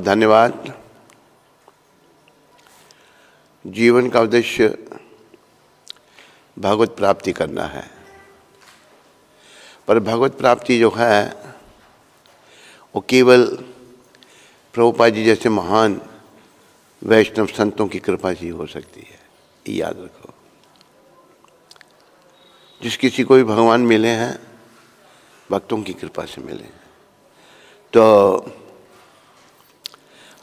धन्यवाद। जीवन का उद्देश्य भगवत प्राप्ति करना है, पर भगवत प्राप्ति जो है वो केवल प्रभुपाद जी जैसे महान वैष्णव संतों की कृपा से ही हो सकती है। ये याद रखो। जिस किसी को भी भगवान मिले हैं भक्तों की कृपा से मिले हैं। तो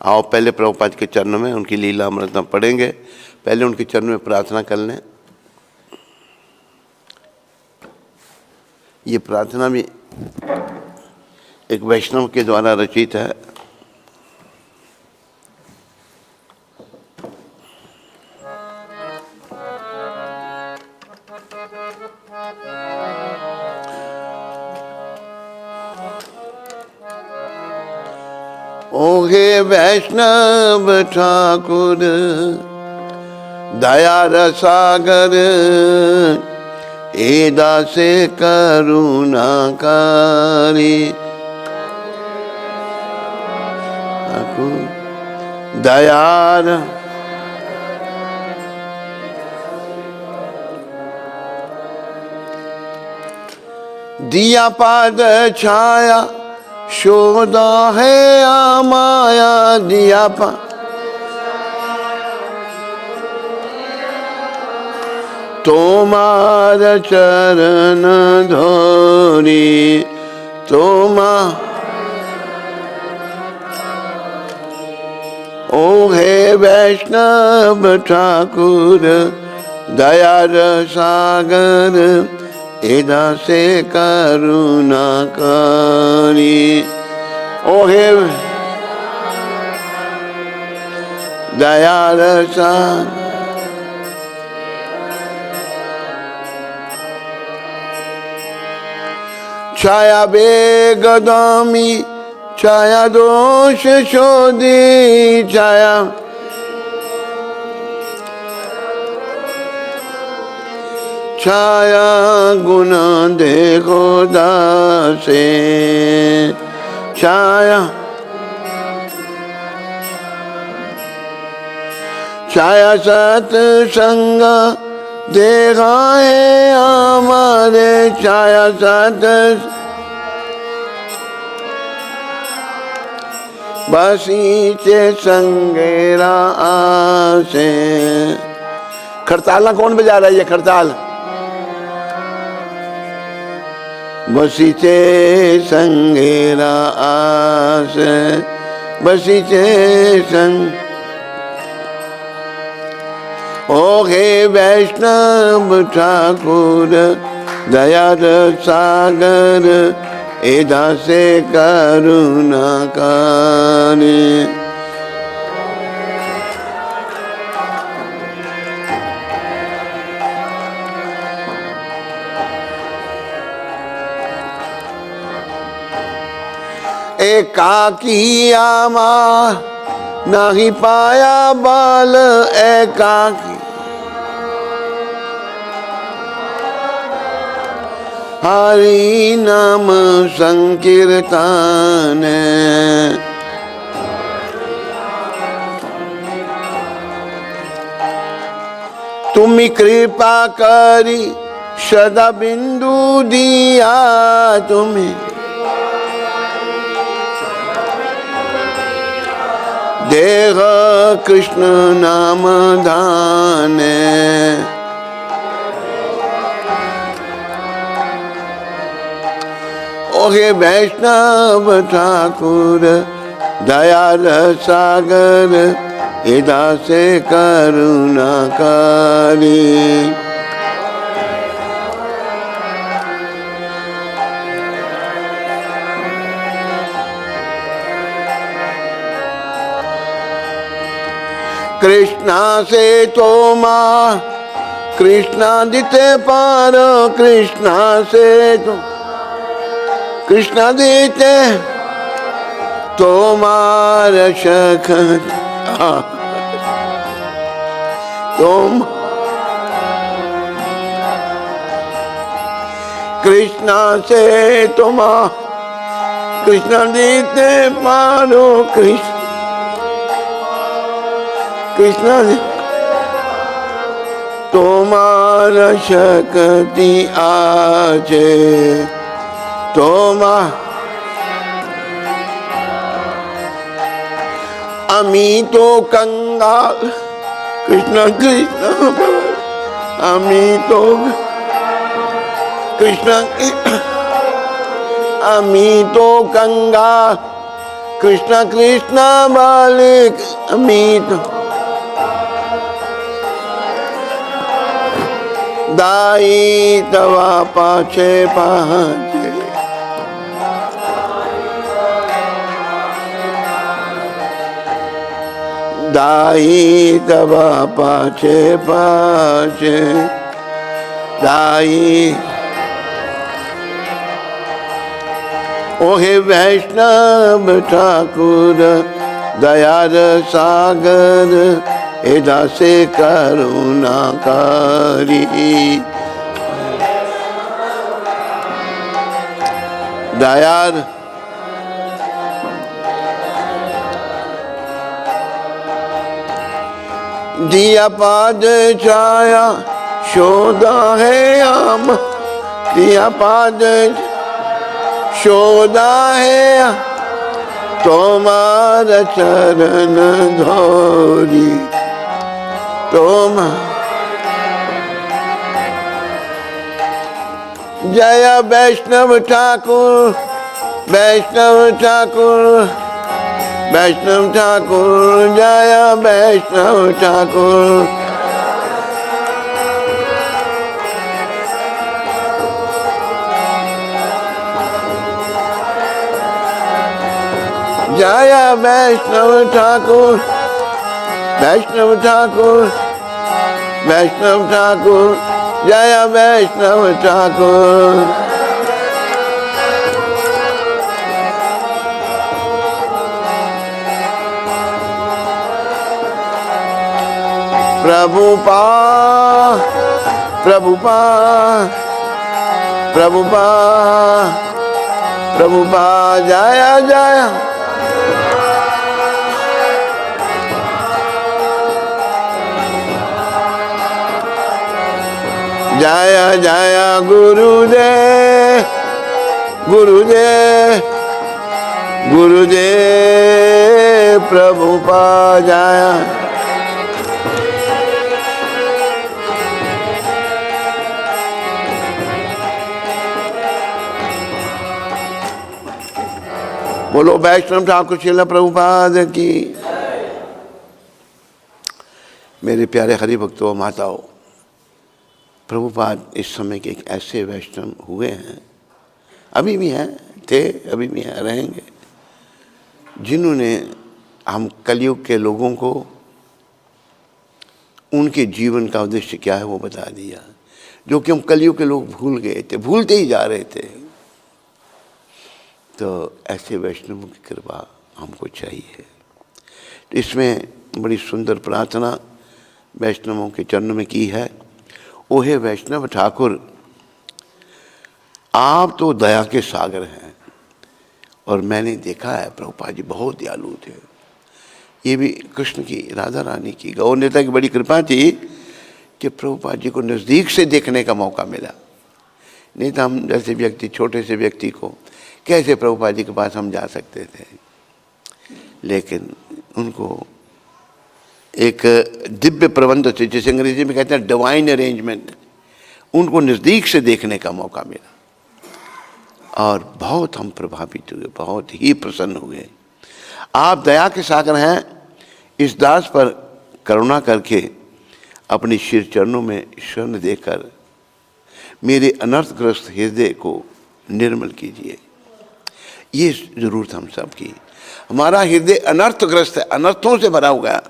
आओ पहले प्रभुपाद के चरणों में उनकी लीला अमृत पढ़ेंगे। पहले उनके चरणों में प्रार्थना कर लें। ये प्रार्थना भी एक वैष्णव के द्वारा रचित है। ओ हे वैष्णव ठाकुर दया रसागर, ए दासे करुणाकारी, दयार दिया पाद छाया शोदा है माया, दिया पा तोमार चरण धोरी, तोमा ओ हे वैष्णव ठाकुर दयार सागर, एदा से करुणाकारी। ओ हे दयार सागर, छाया बेगदामी छाया दोष शोधी, छाया छाया गुना देखो दासे, छाया छाया सत्संग देखा है हमारे, छाया सत्संग बसीचे संगेरा आसे। खड़ताल ना कौन बजा रहा है? ये खड़ताल बसीचे संगेरा आस, बसीचे संग। ओ हे वैष्णव ठाकुर दयार सागर, एदा से करुणाकारी। एकाकी आमा नहीं पाया बाल, एकाकी हरि नाम संकीर्तन। तुम्ही कृपा करी सदा बिंदु दिया, तुम्ही देह कृष्ण नाम धाने। ओ हे वैष्णव ठाकुर दयाल सागर, एदा से करुणाकारी। कृष्णा से तो माँ कृष्णा दिते पार, कृष्णा से तो कृष्णा देते तोमार शखत, तुम कृष्णा से तुम कृष्ण देते पारो, कृष्ण कृष्ण तुम्हारा शक्ति आजे तुम्हारा अमी तो कंगाल कृष्ण कृष्ण अमी तो कृष्ण अमी तो कंगाल कृष्ण कृष्ण बालिक अमी तो दाई तवा पाछे पाछे दाई तवा पाछे पाछे दाई ओहे वैष्णव ठाकुर दयार सागर एदा से करुणाकारी दयार दिया पाद छाया शोधा है आम दिया पाद शोधा है तुम्हारा चरण धोरी तुम जय वैष्णव ठाकुर वैष्णव ठाकुर वैष्णव ठाकुर जय वैष्णव ठाकुर जय वैष्णव ठाकुर वैष्णव ठाकुर वैष्णव ठाकुर जय वैष्णव ठाकुर प्रभुपा प्रभुपा प्रभुपा प्रभुपा जय जय जय जय गुरुदेव गुरुदेव गुरुदेव प्रभुपा जय बोलो वैष्णव ठाकुर श्रील प्रभुपाद की। मेरे प्यारे हरि भक्तों माताओं, प्रभुपाद इस समय के एक ऐसे वैष्णव हुए हैं, अभी भी हैं, थे, अभी भी हैं, रहेंगे, जिन्होंने हम कलयुग के लोगों को उनके जीवन का उद्देश्य क्या है वो बता दिया, जो कि हम कलयुग के लोग भूल गए थे, भूलते ही जा रहे थे। तो ऐसे वैष्णवों की कृपा हमको चाहिए। तो इसमें बड़ी सुंदर प्रार्थना वैष्णवों के चरणों में की है। ओहे वैष्णव ठाकुर, आप तो दया के सागर हैं। और मैंने देखा है प्रभुपाद जी बहुत दयालु थे। ये भी कृष्ण की, राधा रानी की, गौर नेता की बड़ी कृपा थी कि प्रभुपाद जी को नज़दीक से देखने का मौका मिला। नहीं तो हम जैसे व्यक्ति, छोटे से व्यक्ति को कैसे प्रभुपाद जी के पास हम जा सकते थे। लेकिन उनको एक दिव्य प्रबंध से, जिसे अंग्रेजी में कहते हैं डिवाइन अरेंजमेंट, उनको नज़दीक से देखने का मौका मिला और बहुत हम प्रभावित हुए, बहुत ही प्रसन्न हुए। आप दया के सागर हैं, इस दास पर करुणा करके अपने शिर चरणों में शरण देकर मेरे अनर्थग्रस्त हृदय को निर्मल कीजिए। ये जरूरत हम सब की। हमारा हृदय अनर्थग्रस्त है, अनर्थों से भरा हुआ है।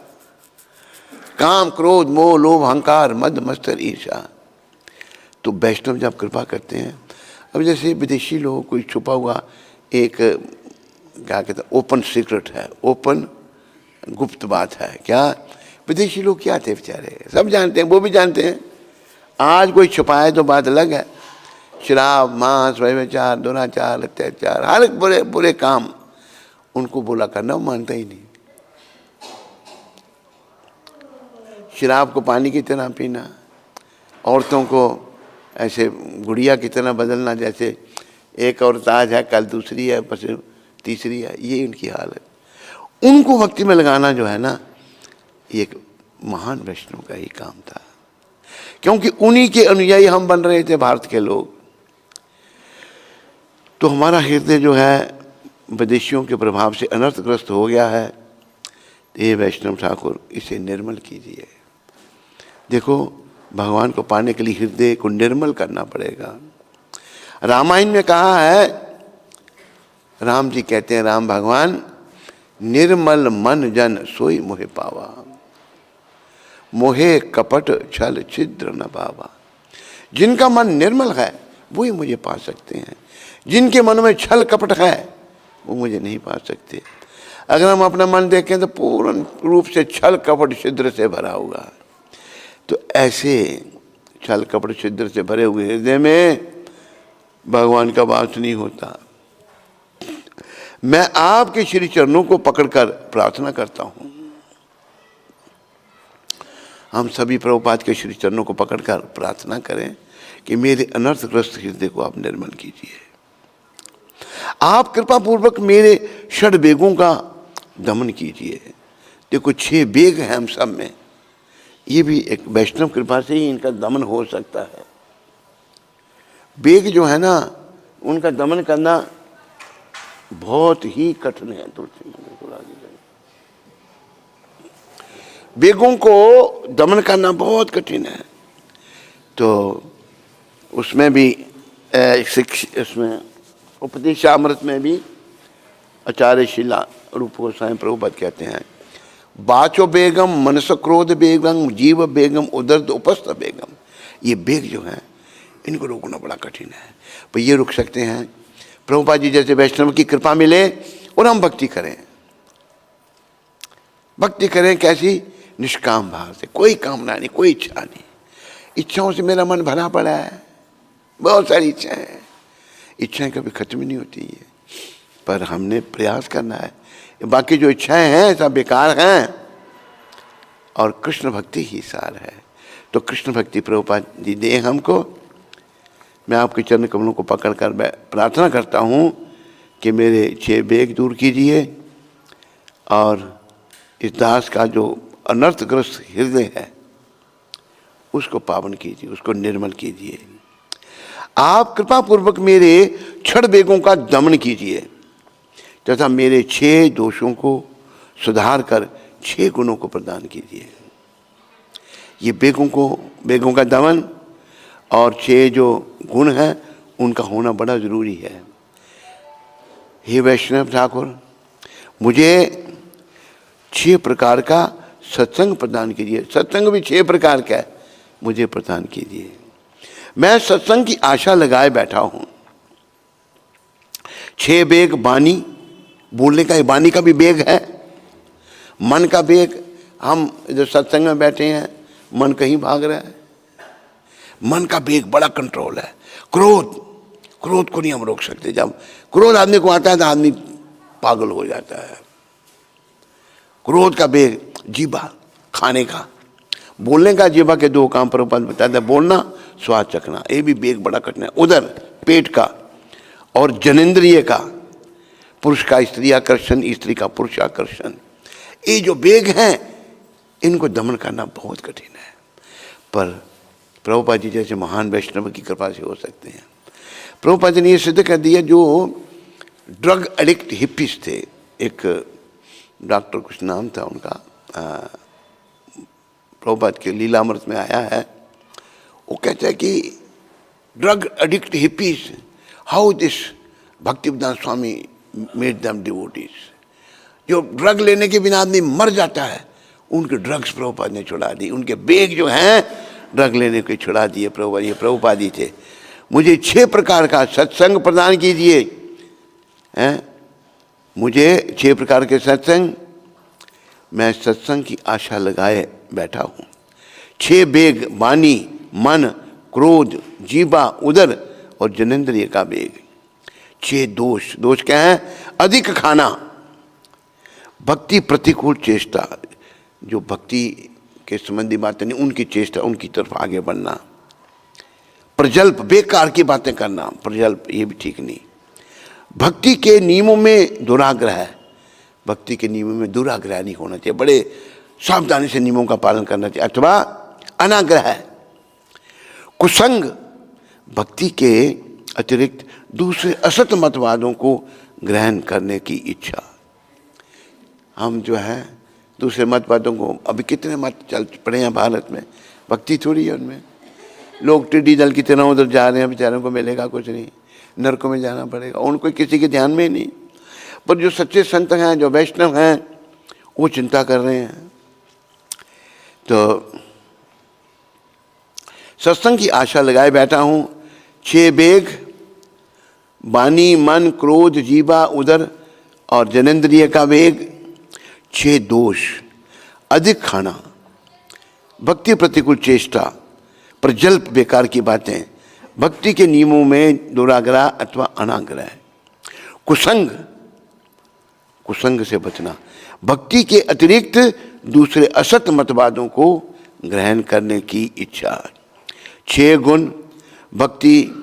काम, क्रोध, मोह, लोभ, अहंकार, मद, मत्सर, ईर्ष्या। तो वैष्णव जब कृपा करते हैं, अब जैसे विदेशी लोग कोई छुपा हुआ एक क्या कहते हैं ओपन सीक्रेट है, ओपन गुप्त बात है। क्या विदेशी लोग क्या थे बेचारे, सब जानते हैं, वो भी जानते हैं। आज कोई छुपाए तो बात अलग है। शराब, मांस, व्यभिचार, दुराचार, अत्याचार, हर एक बुरे बुरे काम उनको बोला करना वो मानता ही नहीं। शराब को पानी की तरह पीना, औरतों को ऐसे गुड़िया की तरह बदलना, जैसे एक औरत आज है कल दूसरी है फिर तीसरी है, ये उनकी हालत। उनको भक्ति में लगाना जो है ना, ये एक महान वैष्णव का ही काम था, क्योंकि उन्हीं के अनुयायी हम बन रहे थे भारत के लोग। तो हमारा हृदय जो है विदेशियों के प्रभाव से अनर्थग्रस्त हो गया है। तो ये वैष्णव ठाकुर इसे निर्मल कीजिए। देखो, भगवान को पाने के लिए हृदय को निर्मल करना पड़ेगा। रामायण में कहा है, राम जी कहते हैं, राम भगवान, निर्मल मन जन सोई मोहे पावा, मोहे कपट छल छिद्र न पावा। जिनका मन निर्मल है वही मुझे पा सकते हैं, जिनके मन में छल कपट है वो मुझे नहीं पा सकते। अगर हम अपना मन देखें तो पूर्ण रूप से छल कपट छिद्र से भरा हुआ। तो ऐसे छल कपट छिद्र से भरे हुए हृदय में भगवान का वास नहीं होता। मैं आपके श्री चरणों को पकड़कर प्रार्थना करता हूं। हम सभी प्रभुपाद के श्री चरणों को पकड़कर प्रार्थना करें कि मेरे अनर्थग्रस्त हृदय को आप निर्मल कीजिए। आप कृपा पूर्वक मेरे षड बेगों का दमन कीजिए। देखो, 6 बेग हैं हम सब में, ये भी एक वैष्णव कृपा से ही इनका दमन हो सकता है। बेग जो है ना, उनका दमन करना बहुत ही कठिन है। बेगों को दमन करना बहुत कठिन है। तो उसमें भी इसमें उपदेशामृत में भी आचार्य शिला रूप गोस्वामी प्रभुपाद कहते हैं, बाचो बेगम मनस क्रोध बेगम जीव बेगम उदर्द उपस्थ बेगम। ये बेग जो हैं इनको रोकना बड़ा कठिन है, पर ये रुक सकते हैं प्रभुपाद जी जैसे वैष्णव की कृपा मिले और हम भक्ति करें। भक्ति करें कैसी? निष्काम भाव से, कोई कामना नहीं, कोई इच्छा नहीं। इच्छाओं से मेरा मन भरा पड़ा है, बहुत सारी इच्छाएं हैं, इच्छाएं कभी खत्म नहीं होती है, पर हमने प्रयास करना है। बाकी जो इच्छाएं हैं सब बेकार हैं और कृष्ण भक्ति ही सार है। तो कृष्ण भक्ति प्रभुपाद जी दे हमको। मैं आपके चरण कमलों को पकड़कर प्रार्थना करता हूँ कि मेरे 6 बेग दूर कीजिए और इस दास का जो अनर्थग्रस्त हृदय है उसको पावन कीजिए, उसको निर्मल कीजिए। आप कृपा पूर्वक मेरे छड़ बेगों का दमन कीजिए तथा मेरे 6 दोषों को सुधार कर 6 गुणों को प्रदान कीजिए। ये बेगों का दमन और 6 जो गुण हैं उनका होना बड़ा जरूरी है। हे वैष्णव ठाकुर, मुझे 6 प्रकार का सत्संग प्रदान कीजिए। सत्संग भी 6 प्रकार का है, मुझे प्रदान कीजिए। मैं सत्संग की आशा लगाए बैठा हूं। 6 बेग वाणी, बोलने का, वाणी का भी बेग है। मन का बेग, हम जो सत्संग में बैठे हैं मन कहीं भाग रहा है, मन का बेग बड़ा कंट्रोल है। क्रोध को नहीं हम रोक सकते। जब क्रोध आदमी को आता है तो आदमी पागल हो जाता है। क्रोध का बेग, जीभा, खाने का, बोलने का, जीभा के 2 काम प्रभुपाद बताते हैं, बोलना, स्वाद चखना। ये भी बेग बड़ा कठिन है। उधर पेट का और जनेंद्रिय का, पुरुष का स्त्री आकर्षण, स्त्री का पुरुष आकर्षण, ये जो बेग हैं इनको दमन करना बहुत कठिन है, पर प्रभुपाद जी जैसे महान वैष्णव की कृपा से हो सकते हैं। प्रभुपाद जी ने ये सिद्ध कर दिया, जो ड्रग एडिक्ट हिप्पीज थे, एक डॉक्टर कुछ नाम था उनका, प्रभुपाद के लीलामृत में आया है, वो कहता है कि drug addict hippies, how this Bhaktivedanta Swami made them devotees. जो ड्रग लेने के बिना आदमी मर जाता है, उनके ड्रग्स प्रभुपाद ने छुड़ा दी। उनके बेग जो हैं ड्रग लेने के छुड़ा दिए प्रभुपाद। ये प्रभुपाद ही थे। मुझे 6 प्रकार का सत्संग प्रदान कीजिए। हैं, मुझे 6 प्रकार के सत्संग, मैं सत्संग की आशा लगाए बैठा हूँ। 6 बेग, वाणी, मन, क्रोध, जीवा, उदर और जनेंद्रिय का बेग। 6 दोष क्या है? अधिक खाना, भक्ति प्रतिकूल चेष्टा, जो भक्ति के संबंधी बातें नहीं, उनकी चेष्टा, उनकी तरफ आगे बढ़ना। प्रजल्प, बेकार की बातें करना, प्रजल्प ये भी ठीक नहीं। भक्ति के नियमों में दुराग्रह है, भक्ति के नियमों में दुराग्रह नहीं होना चाहिए, बड़े सावधानी से नियमों का पालन करना चाहिए। अथवा अनाग्रह है। कुसंग, भक्ति के अतिरिक्त दूसरे असत मतवादों को ग्रहण करने की इच्छा। हम जो है दूसरे मतवादों को, अभी कितने मत चल पड़े हैं भारत में, भक्ति थोड़ी है उनमें। लोग टिड्डी दल की तरह उधर जा रहे हैं, बेचारों को मिलेगा कुछ नहीं, नरकों में जाना पड़ेगा, उनको किसी के ध्यान में ही नहीं। पर जो सच्चे संत हैं, जो वैष्णव हैं, वो चिंता कर रहे हैं। तो सत्संग की आशा लगाए बैठा हूं। 6 बेग, वाणी, मन, क्रोध, जीवा, उदर और जनेंद्रिय का वेग। 6 दोष, अधिक खाना, भक्ति प्रतिकूल चेष्टा, प्रजल्प, बेकार की बातें, भक्ति के नियमों में दुराग्रह अथवा अनाग्रह। कुसंग, कुसंग से बचना, भक्ति के अतिरिक्त दूसरे असत मतवादों को ग्रहण करने की इच्छा। 6 गुण, भक्ति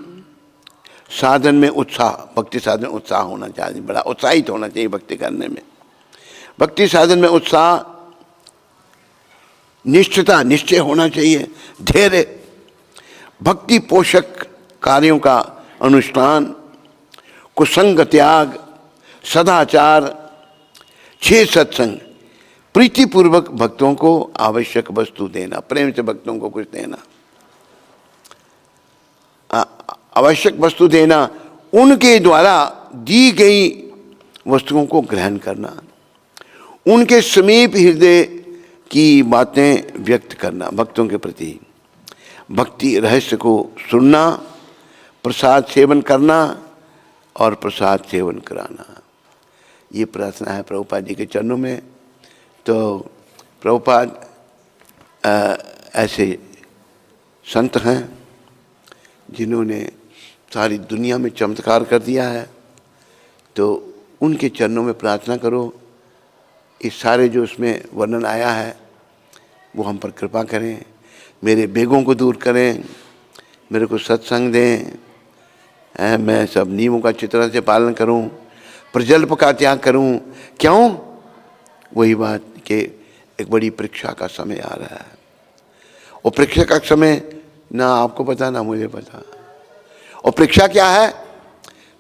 साधन में उत्साह, भक्ति साधन में उत्साह होना चाहिए, बड़ा उत्साहित होना चाहिए भक्ति करने में। भक्ति साधन में उत्साह, निष्ठता, निश्चय होना चाहिए, धैर्य, भक्ति पोषक कार्यों का अनुष्ठान, कुसंग त्याग, सदाचार। 6 सत्संग, प्रीतिपूर्वक भक्तों को आवश्यक वस्तु देना, प्रेम से भक्तों को कुछ देना, आवश्यक वस्तु देना, उनके द्वारा दी गई वस्तुओं को ग्रहण करना, उनके समीप हृदय की बातें व्यक्त करना भक्तों के प्रति, भक्ति रहस्य को सुनना, प्रसाद सेवन करना और प्रसाद सेवन कराना। ये प्रार्थना है प्रभुपाद जी के चरणों में। तो प्रभुपाद ऐसे संत हैं जिन्होंने सारी दुनिया में चमत्कार कर दिया है, तो उनके चरणों में प्रार्थना करो, इस सारे जो उसमें वर्णन आया है वो हम पर कृपा करें, मेरे बेगों को दूर करें, मेरे को सत्संग दें, मैं सब नियमों का अच्छी तरह से पालन करूं, प्रजल्प का त्याग करूं। क्यों? वही बात कि एक बड़ी परीक्षा का समय आ रहा है, और परीक्षा का समय ना आपको पता ना मुझे पता। और परीक्षा क्या है?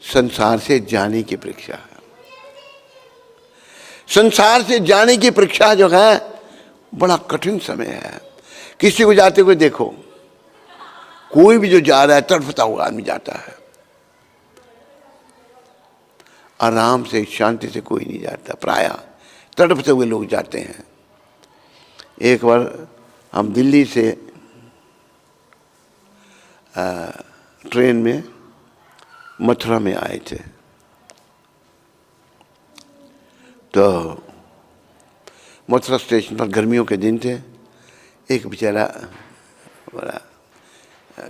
संसार से जाने की परीक्षा है। संसार से जाने की परीक्षा जो है बड़ा कठिन समय है। किसी को जाते हुए देखो, कोई भी जो जा रहा है तड़फता हुआ आदमी जाता है, आराम से शांति से कोई नहीं जाता, प्रायः तड़पते हुए लोग जाते हैं। एक बार हम दिल्ली से ट्रेन में मथुरा में आए थे, तो मथुरा स्टेशन पर गर्मियों के दिन थे। एक बेचारा बड़ा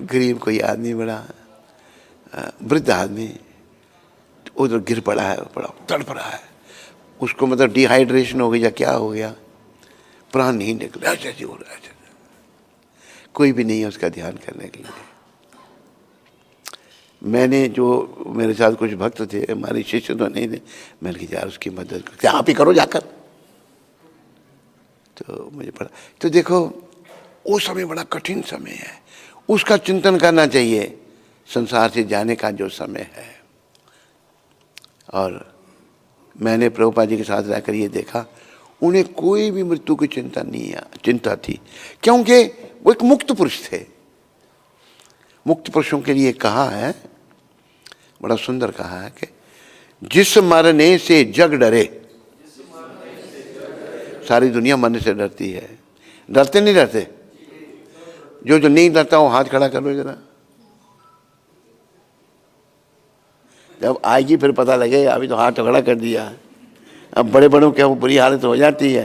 गरीब कोई आदमी, बड़ा वृद्ध आदमी उधर गिर पड़ा है, बड़ा तड़प रहा है। उसको मतलब डिहाइड्रेशन हो गई या क्या हो गया, प्राण नहीं निकले, ऐसे हो रहा है। कोई भी नहीं है उसका ध्यान करने के लिए। मैंने, जो मेरे साथ कुछ भक्त थे, हमारे शिष्य तो नहीं थे, मैंने कहा यार उसकी मदद कर, क्या आप ही करो जाकर। तो मुझे पड़ा, तो देखो वो समय बड़ा कठिन समय है, उसका चिंतन करना चाहिए, संसार से जाने का जो समय है। और मैंने प्रभुपाद जी के साथ रहकर ये देखा, उन्हें कोई भी मृत्यु की चिंता नहीं है, चिंता थी, क्योंकि वो एक मुक्त पुरुष थे। मुक्त पुरुषों के लिए कहा है, बड़ा सुंदर कहा है कि जिस मरने से जग डरे, सारी दुनिया मरने से डरती है। डरते नहीं डरते? जो जो नहीं डरता वो हाथ खड़ा करो जरा। जब आएगी फिर पता लगेगा, अभी तो हाथ खड़ा कर दिया, अब बड़े बड़ों क्या वो बुरी हालत हो जाती है।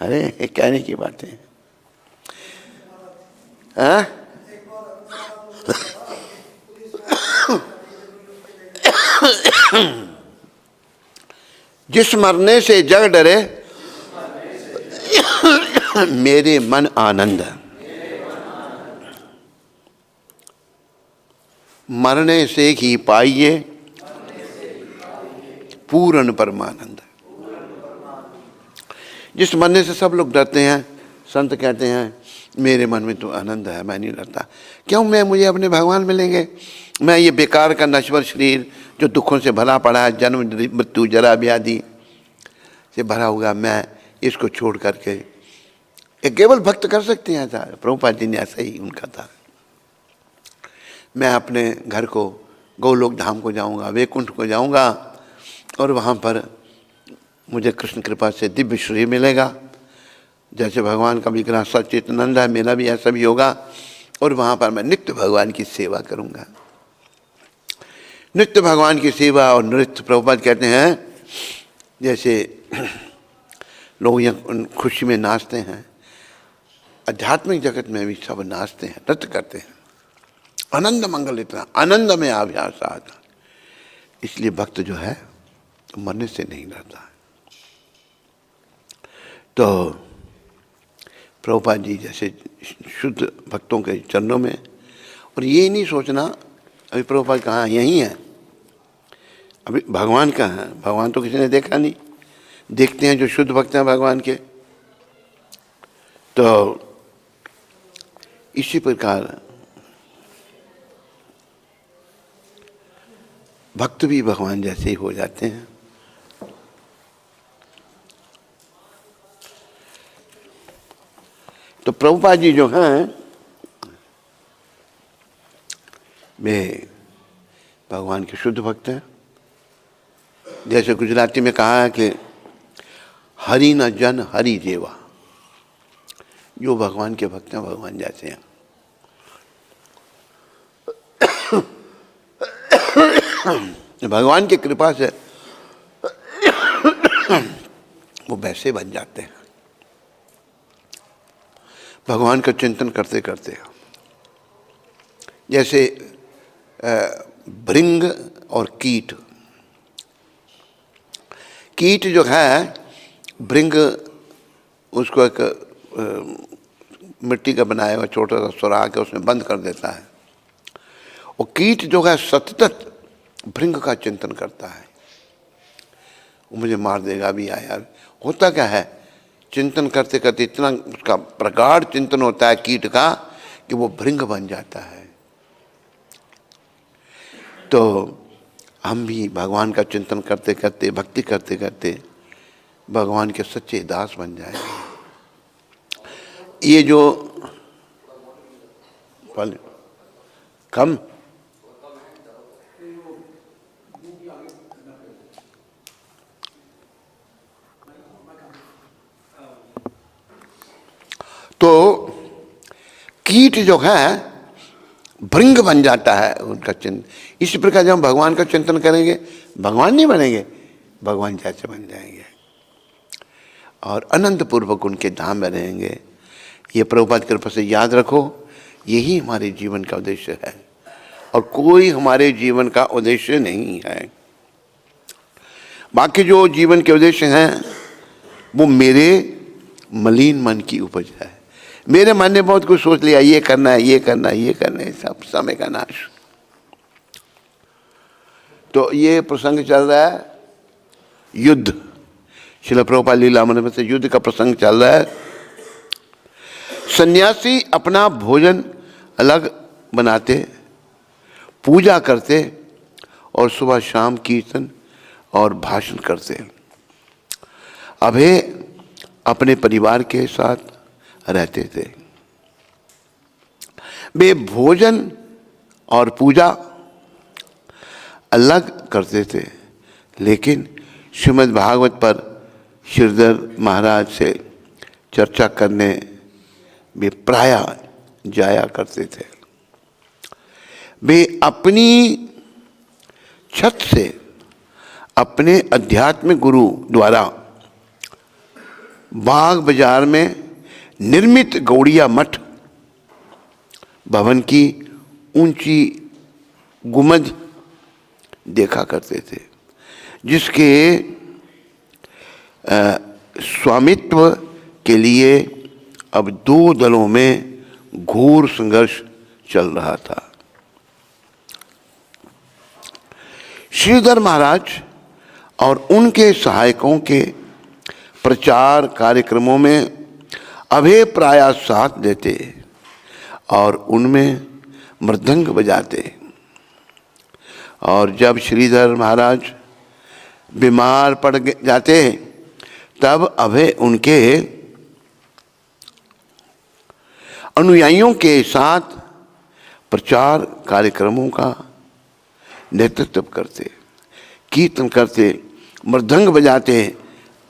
अरे कहने की बात है। जिस मरने से जग डरे मेरे मन आनंद, मरने से ही पाइए पूर्ण परमानंद। जिस मरने से सब लोग डरते हैं, संत कहते हैं मेरे मन में तो आनंद है, मैं नहीं डरता। क्यों? मुझे अपने भगवान मिलेंगे। मैं ये बेकार का नश्वर शरीर जो दुखों से भरा पड़ा है, जन्म मृत्यु जरा व्याधि से भरा हुआ, मैं इसको छोड़ करके एक केवल भक्त कर सकते हैं। था प्रभुपाद जी ने ऐसा ही उनका था। मैं अपने घर को गोलोक धाम को जाऊंगा, वैकुंठ को जाऊंगा और वहाँ पर मुझे कृष्ण कृपा से दिव्य शरीर मिलेगा। जैसे भगवान का विग्रह सच्चिदानंद है, मेरा भी ऐसा भी होगा। और वहाँ पर मैं नित्य भगवान की सेवा करूँगा। नित्य भगवान की सेवा और नृत्य, प्रभुपाद कहते हैं जैसे लोग यहाँ खुशी में नाचते हैं, आध्यात्मिक जगत में भी सब नाचते हैं, नृत्य करते हैं। आनंद मंगल, इतना आनंद में अभ्यास आता। इसलिए भक्त जो है मरने से नहीं डरता है। तो प्रभुपाद जी जैसे शुद्ध भक्तों के चरणों में, और ये नहीं सोचना अभी प्रभुपाद कहाँ, यहीं है, अभी भगवान कहाँ है। भगवान तो किसी ने देखा नहीं, देखते हैं जो शुद्ध भक्त हैं भगवान के। तो इसी प्रकार भक्त भी भगवान जैसे ही हो जाते हैं। तो प्रभुपाद जी जो हैं वे भगवान के शुद्ध भक्त हैं। जैसे गुजराती में कहा है कि हरि न जन हरि जेवा, जो भगवान के भक्त हैं भगवान जैसे हैं। भगवान की कृपा से वो वैसे बन जाते हैं भगवान का चिंतन करते करते। जैसे भृंग और कीट, कीट जो है, भृंग उसको एक मिट्टी का बनाया हुआ छोटा सा सुराख है, उसमें बंद कर देता है। और कीट जो है सतत भृंग का चिंतन करता है, वो मुझे मार देगा, अभी आया। होता क्या है, चिंतन करते करते इतना उसका प्रगाढ़ चिंतन होता है कीट का कि वो भृंग बन जाता है। तो हम भी भगवान का चिंतन करते करते, भक्ति करते करते भगवान के सच्चे दास बन जाएंगे। ये जो कम तो कीट जो है भृंग बन जाता है उनका चिंतन। इसी प्रकार जब हम भगवान का चिंतन करेंगे, भगवान नहीं बनेंगे, भगवान जैसे बन जाएंगे और अनंत पूर्वक उनके धाम में रहेंगे। ये प्रभुपाद कृपा से याद रखो, यही हमारे जीवन का उद्देश्य है और कोई हमारे जीवन का उद्देश्य नहीं है। बाकी जो जीवन के उद्देश्य हैं वो मेरे मलिन मन की उपज है। मेरे मन ने बहुत कुछ सोच लिया, ये करना है, ये करना है, ये करना है, सब समय का नाश। तो ये प्रसंग चल रहा है युद्ध, श्रील प्रभुपाद लीलामृत में से युद्ध का प्रसंग चल रहा है। सन्यासी अपना भोजन अलग बनाते, पूजा करते और सुबह शाम कीर्तन और भाषण करते। अभे अपने परिवार के साथ रहते थे। वे भोजन और पूजा अलग करते थे, लेकिन श्रीमद् भागवत पर श्रीधर महाराज से चर्चा करने वे प्रायः जाया करते थे। वे अपनी छत से अपने अध्यात्मिक गुरु द्वारा बाग बाजार में निर्मित गौड़िया मठ भवन की ऊंची गुंबद देखा करते थे, जिसके स्वामित्व के लिए अब दो दलों में घोर संघर्ष चल रहा था। श्रीधर महाराज और उनके सहायकों के प्रचार कार्यक्रमों में अभय प्राय साथ देते और उनमें मृदंग बजाते। और जब श्रीधर महाराज बीमार पड़ जाते तब अभय उनके अनुयायियों के साथ प्रचार कार्यक्रमों का नेतृत्व करते, कीर्तन करते, मृदंग बजाते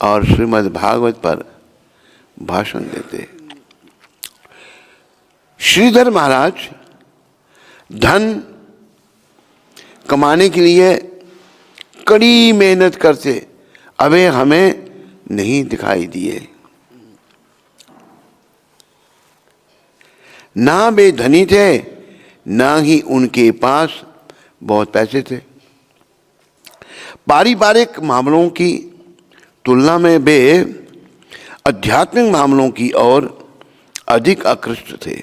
और श्रीमद् भागवत पर भाषण देते। श्रीधर महाराज धन कमाने के लिए कड़ी मेहनत करते, अबे हमें नहीं दिखाई दिए। ना वे धनी थे, ना ही उनके पास बहुत पैसे थे। पारिवारिक मामलों की तुलना में वे आध्यात्मिक मामलों की ओर अधिक आकृष्ट थे।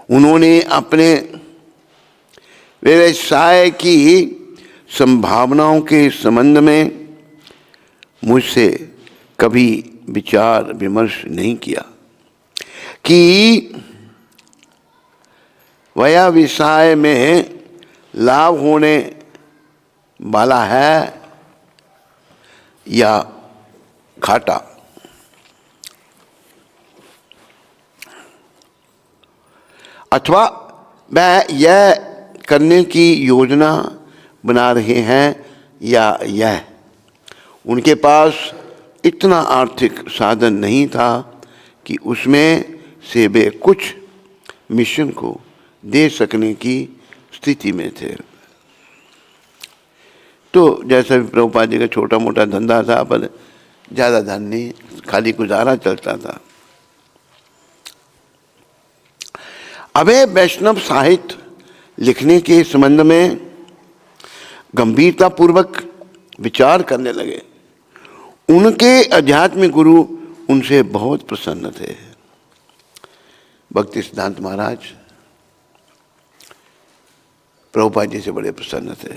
उन्होंने अपने व्यवसाय की संभावनाओं के संबंध में मुझसे कभी विचार विमर्श नहीं किया कि व्यवसाय में लाभ होने वाला है या घाटा। अथवा वह यह करने की योजना बना रहे हैं या यह। उनके पास इतना आर्थिक साधन नहीं था कि उसमें से वे कुछ मिशन को दे सकने की स्थिति में थे। तो जैसा भी प्रभुपाद जी का छोटा मोटा धंधा था, पर ज़्यादा धन नहीं, खाली गुजारा चलता था। अभय वैष्णव साहित्य लिखने के संबंध में गंभीरता पूर्वक विचार करने लगे। उनके आध्यात्मिक गुरु उनसे बहुत प्रसन्न थे। भक्ति सिद्धांत महाराज प्रभुपाद जी से बड़े प्रसन्न थे।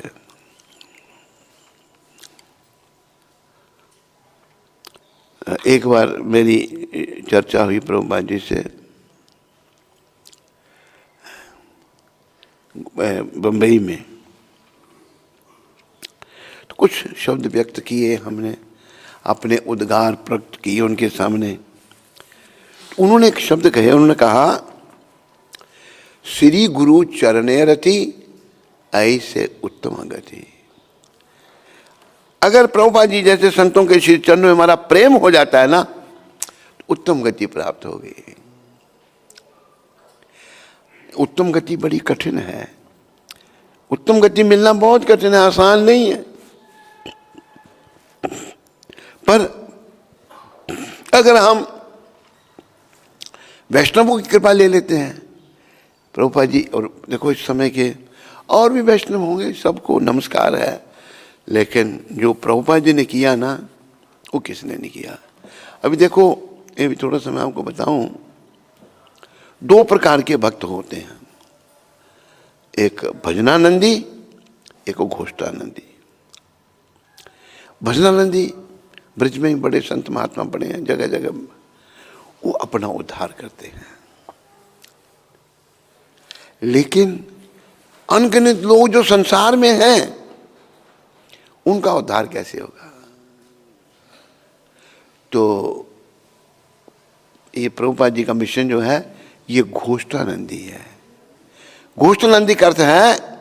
एक बार मेरी चर्चा हुई प्रभुपाद जी से बंबई में, तो कुछ शब्द व्यक्त किए हमने, अपने उद्गार प्रकट किए उनके सामने। उन्होंने एक शब्द कहे, उन्होंने कहा, श्री गुरु चरणे रति ऐसे उत्तम गति। अगर प्रभुपाद जी जैसे संतों के श्री चरणों में हमारा प्रेम हो जाता है ना, तो उत्तम गति प्राप्त होगी। उत्तम गति बड़ी कठिन है। उत्तम गति मिलना बहुत कठिन है, आसान नहीं है। पर अगर हम वैष्णवों की कृपा ले लेते हैं, प्रभुपाद जी, और देखो इस समय के और भी वैष्णव होंगे, सबको नमस्कार है, लेकिन जो प्रभुपाद जी ने किया ना, वो किसने नहीं किया। अभी देखो, ये भी थोड़ा सा मैं आपको बताऊं, दो प्रकार के भक्त होते हैं, एक भजनानंदी, एक घोष्ठानंदी। भजनानंदी ब्रज में बड़े संत महात्मा बड़े हैं, जगह जगह वो अपना उद्धार करते हैं। लेकिन अनगिनत लोग जो संसार में हैं, उनका उद्धार कैसे होगा। तो ये प्रभुपाद जी का मिशन जो है, ये घोष्ठानंदी है। घोष्ठानंदी का अर्थ है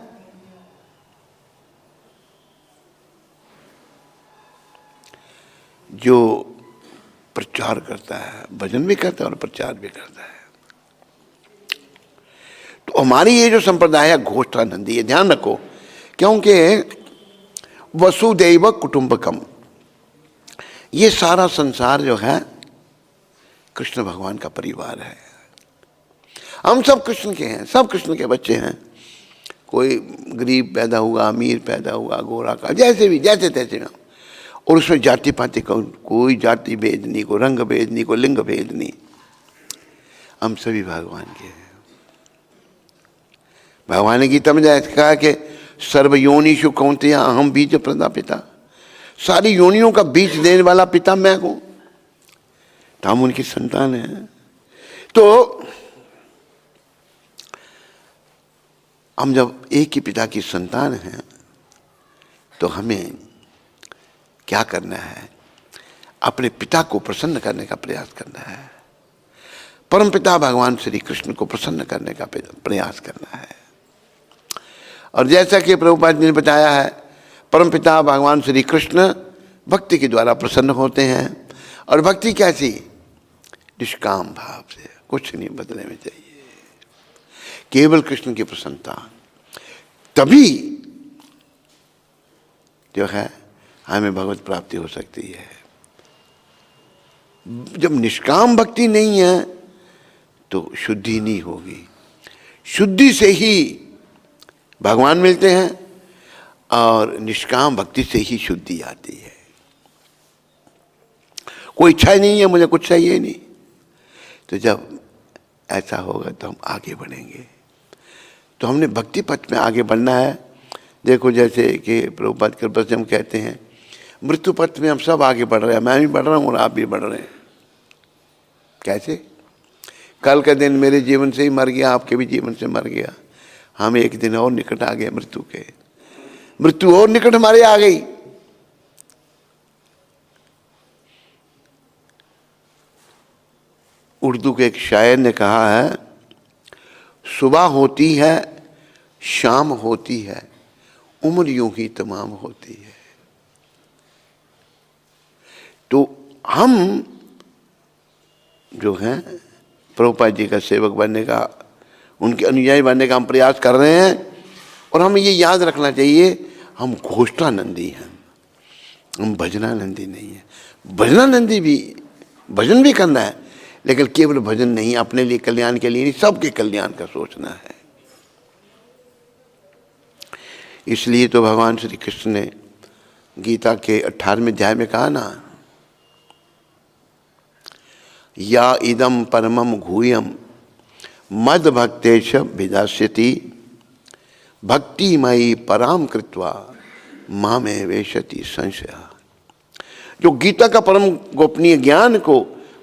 जो प्रचार करता है, भजन भी करता है और प्रचार भी करता है। तो हमारी ये जो संप्रदाय है घोष्ठानंदी, ये ध्यान रखो, क्योंकि वसुदैव कुटुंबकम, ये सारा संसार जो है कृष्ण भगवान का परिवार है। हम सब कृष्ण के हैं, सब कृष्ण के बच्चे हैं। कोई गरीब पैदा हुआ, अमीर पैदा हुआ, गोरा का, जैसे भी, जैसे तैसे ना। और उसमें जाति पाति का कोई जाति भेद नहीं, कोई रंग भेद नहीं, कोई लिंग भेद नहीं। हम सभी भगवान के हैं। भगवान ने गीता में कहा कि सर्व योनिषु कौन्तेय अहम बीज प्रदा पिता, सारी योनियों का बीज देने वाला पिता मैं हूं, तो हम उनकी संतान हैं। तो हम जब एक ही पिता की संतान हैं तो हमें क्या करना है? अपने पिता को प्रसन्न करने का प्रयास करना है। परम पिता भगवान श्री कृष्ण को प्रसन्न करने का प्रयास करना है। और जैसा कि प्रभुपाद जी ने बताया है, परम पिता भगवान श्री कृष्ण भक्ति के द्वारा प्रसन्न होते हैं। और भक्ति कैसी? निष्काम भाव से, कुछ नहीं बदले में चाहिए, केवल कृष्ण की प्रसन्नता। तभी जो है हमें भगवत प्राप्ति हो सकती है। जब निष्काम भक्ति नहीं है तो शुद्धि नहीं होगी। शुद्धि से ही भगवान मिलते हैं और निष्काम भक्ति से ही शुद्धि आती है। कोई इच्छा नहीं है, मुझे कुछ चाहिए नहीं, तो जब ऐसा होगा तो हम आगे बढ़ेंगे। तो हमने भक्ति पथ में आगे बढ़ना है। देखो जैसे कि प्रभुपाद कृपा से हम कहते हैं, मृत्यु पथ में हम सब आगे बढ़ रहे हैं। मैं भी बढ़ रहा हूँ और आप भी बढ़ रहे हैं। कैसे? कल का दिन मेरे जीवन से ही मर गया, आपके भी जीवन से मर गया। हम एक दिन और निकट आ गए मृत्यु के, मृत्यु और निकट हमारे आ गई। उर्दू के एक शायर ने कहा है, सुबह होती है शाम होती है, उम्र यूं ही तमाम होती है। तो हम जो हैं प्रभुपाद जी का सेवक बनने का, उनके अनुयायी बनने का हम प्रयास कर रहे हैं। और हमें ये याद रखना चाहिए, हम घोषणानंदी हैं, हम भजनानंदी नहीं है। भजनानंदी भी, भजन भी करना है, लेकिन केवल भजन नहीं, अपने लिए कल्याण के लिए नहीं, सबके कल्याण का सोचना है। इसलिए तो भगवान श्री कृष्ण ने गीता के 18वें अध्याय में कहा ना, या इदम परमम घूयम मद भक्तेश विदास्यति भक्तिमयी पराम कृत्वा मामे वेशति संशय। जो गीता का परम गोपनीय ज्ञान को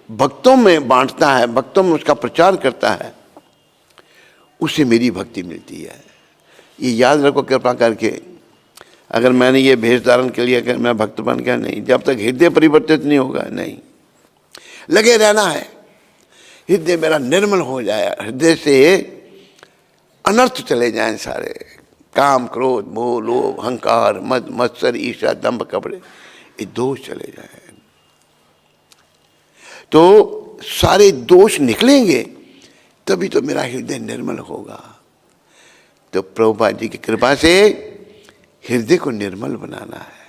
भक्तों में बांटता है, भक्तों में उसका प्रचार करता है, उसे मेरी भक्ति मिलती है। ये याद रखो कृपा करके। अगर मैंने ये भेष धारण के लिए अगर मैं भक्त बन गया, नहीं, जब तक हृदय परिवर्तित नहीं होगा, नहीं, लगे रहना है। हृदय मेरा निर्मल हो जाए, हृदय से अनर्थ चले जाएं सारे, काम क्रोध मोह लोभ अहंकार मद मत्सर ईर्ष्या दंभ कपड़े, ये दोष चले जाएं। तो सारे दोष निकलेंगे तभी तो मेरा हृदय निर्मल होगा। तो प्रभुपाद जी की कृपा से हृदय को निर्मल बनाना है।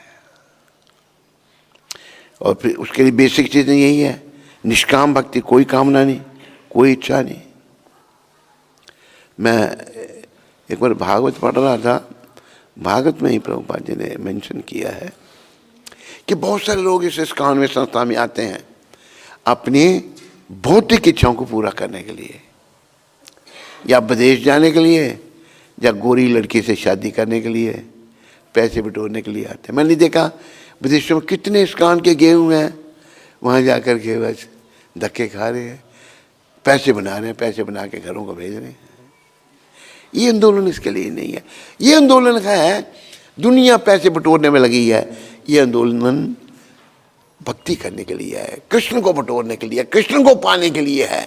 और फिर उसके लिए बेसिक चीजें यही है, निष्काम भक्ति, कोई कामना नहीं, कोई इच्छा नहीं। मैं एक बार भागवत पढ़ रहा था, भागवत में ही प्रभुपाद जी ने मेंशन किया है कि बहुत सारे लोग इस इस्कॉन में संस्था में आते हैं अपनी भौतिक इच्छाओं को पूरा करने के लिए, या विदेश जाने के लिए, या गोरी लड़की से शादी करने के लिए, पैसे बटोरने के लिए आते हैं। मैंने देखा विदेशों में कितने इस्कॉन के गए हुए हैं, वहाँ जाकर के बस धक्के खा रहे हैं, पैसे बना रहे हैं, पैसे बना के घरों को भेज रहे हैं। ये आंदोलन इसके लिए नहीं है। ये आंदोलन है दुनिया पैसे बटोरने में लगी है, ये आंदोलन भक्ति करने के लिए है, कृष्ण को बटोरने के लिए, कृष्ण को पाने के लिए है।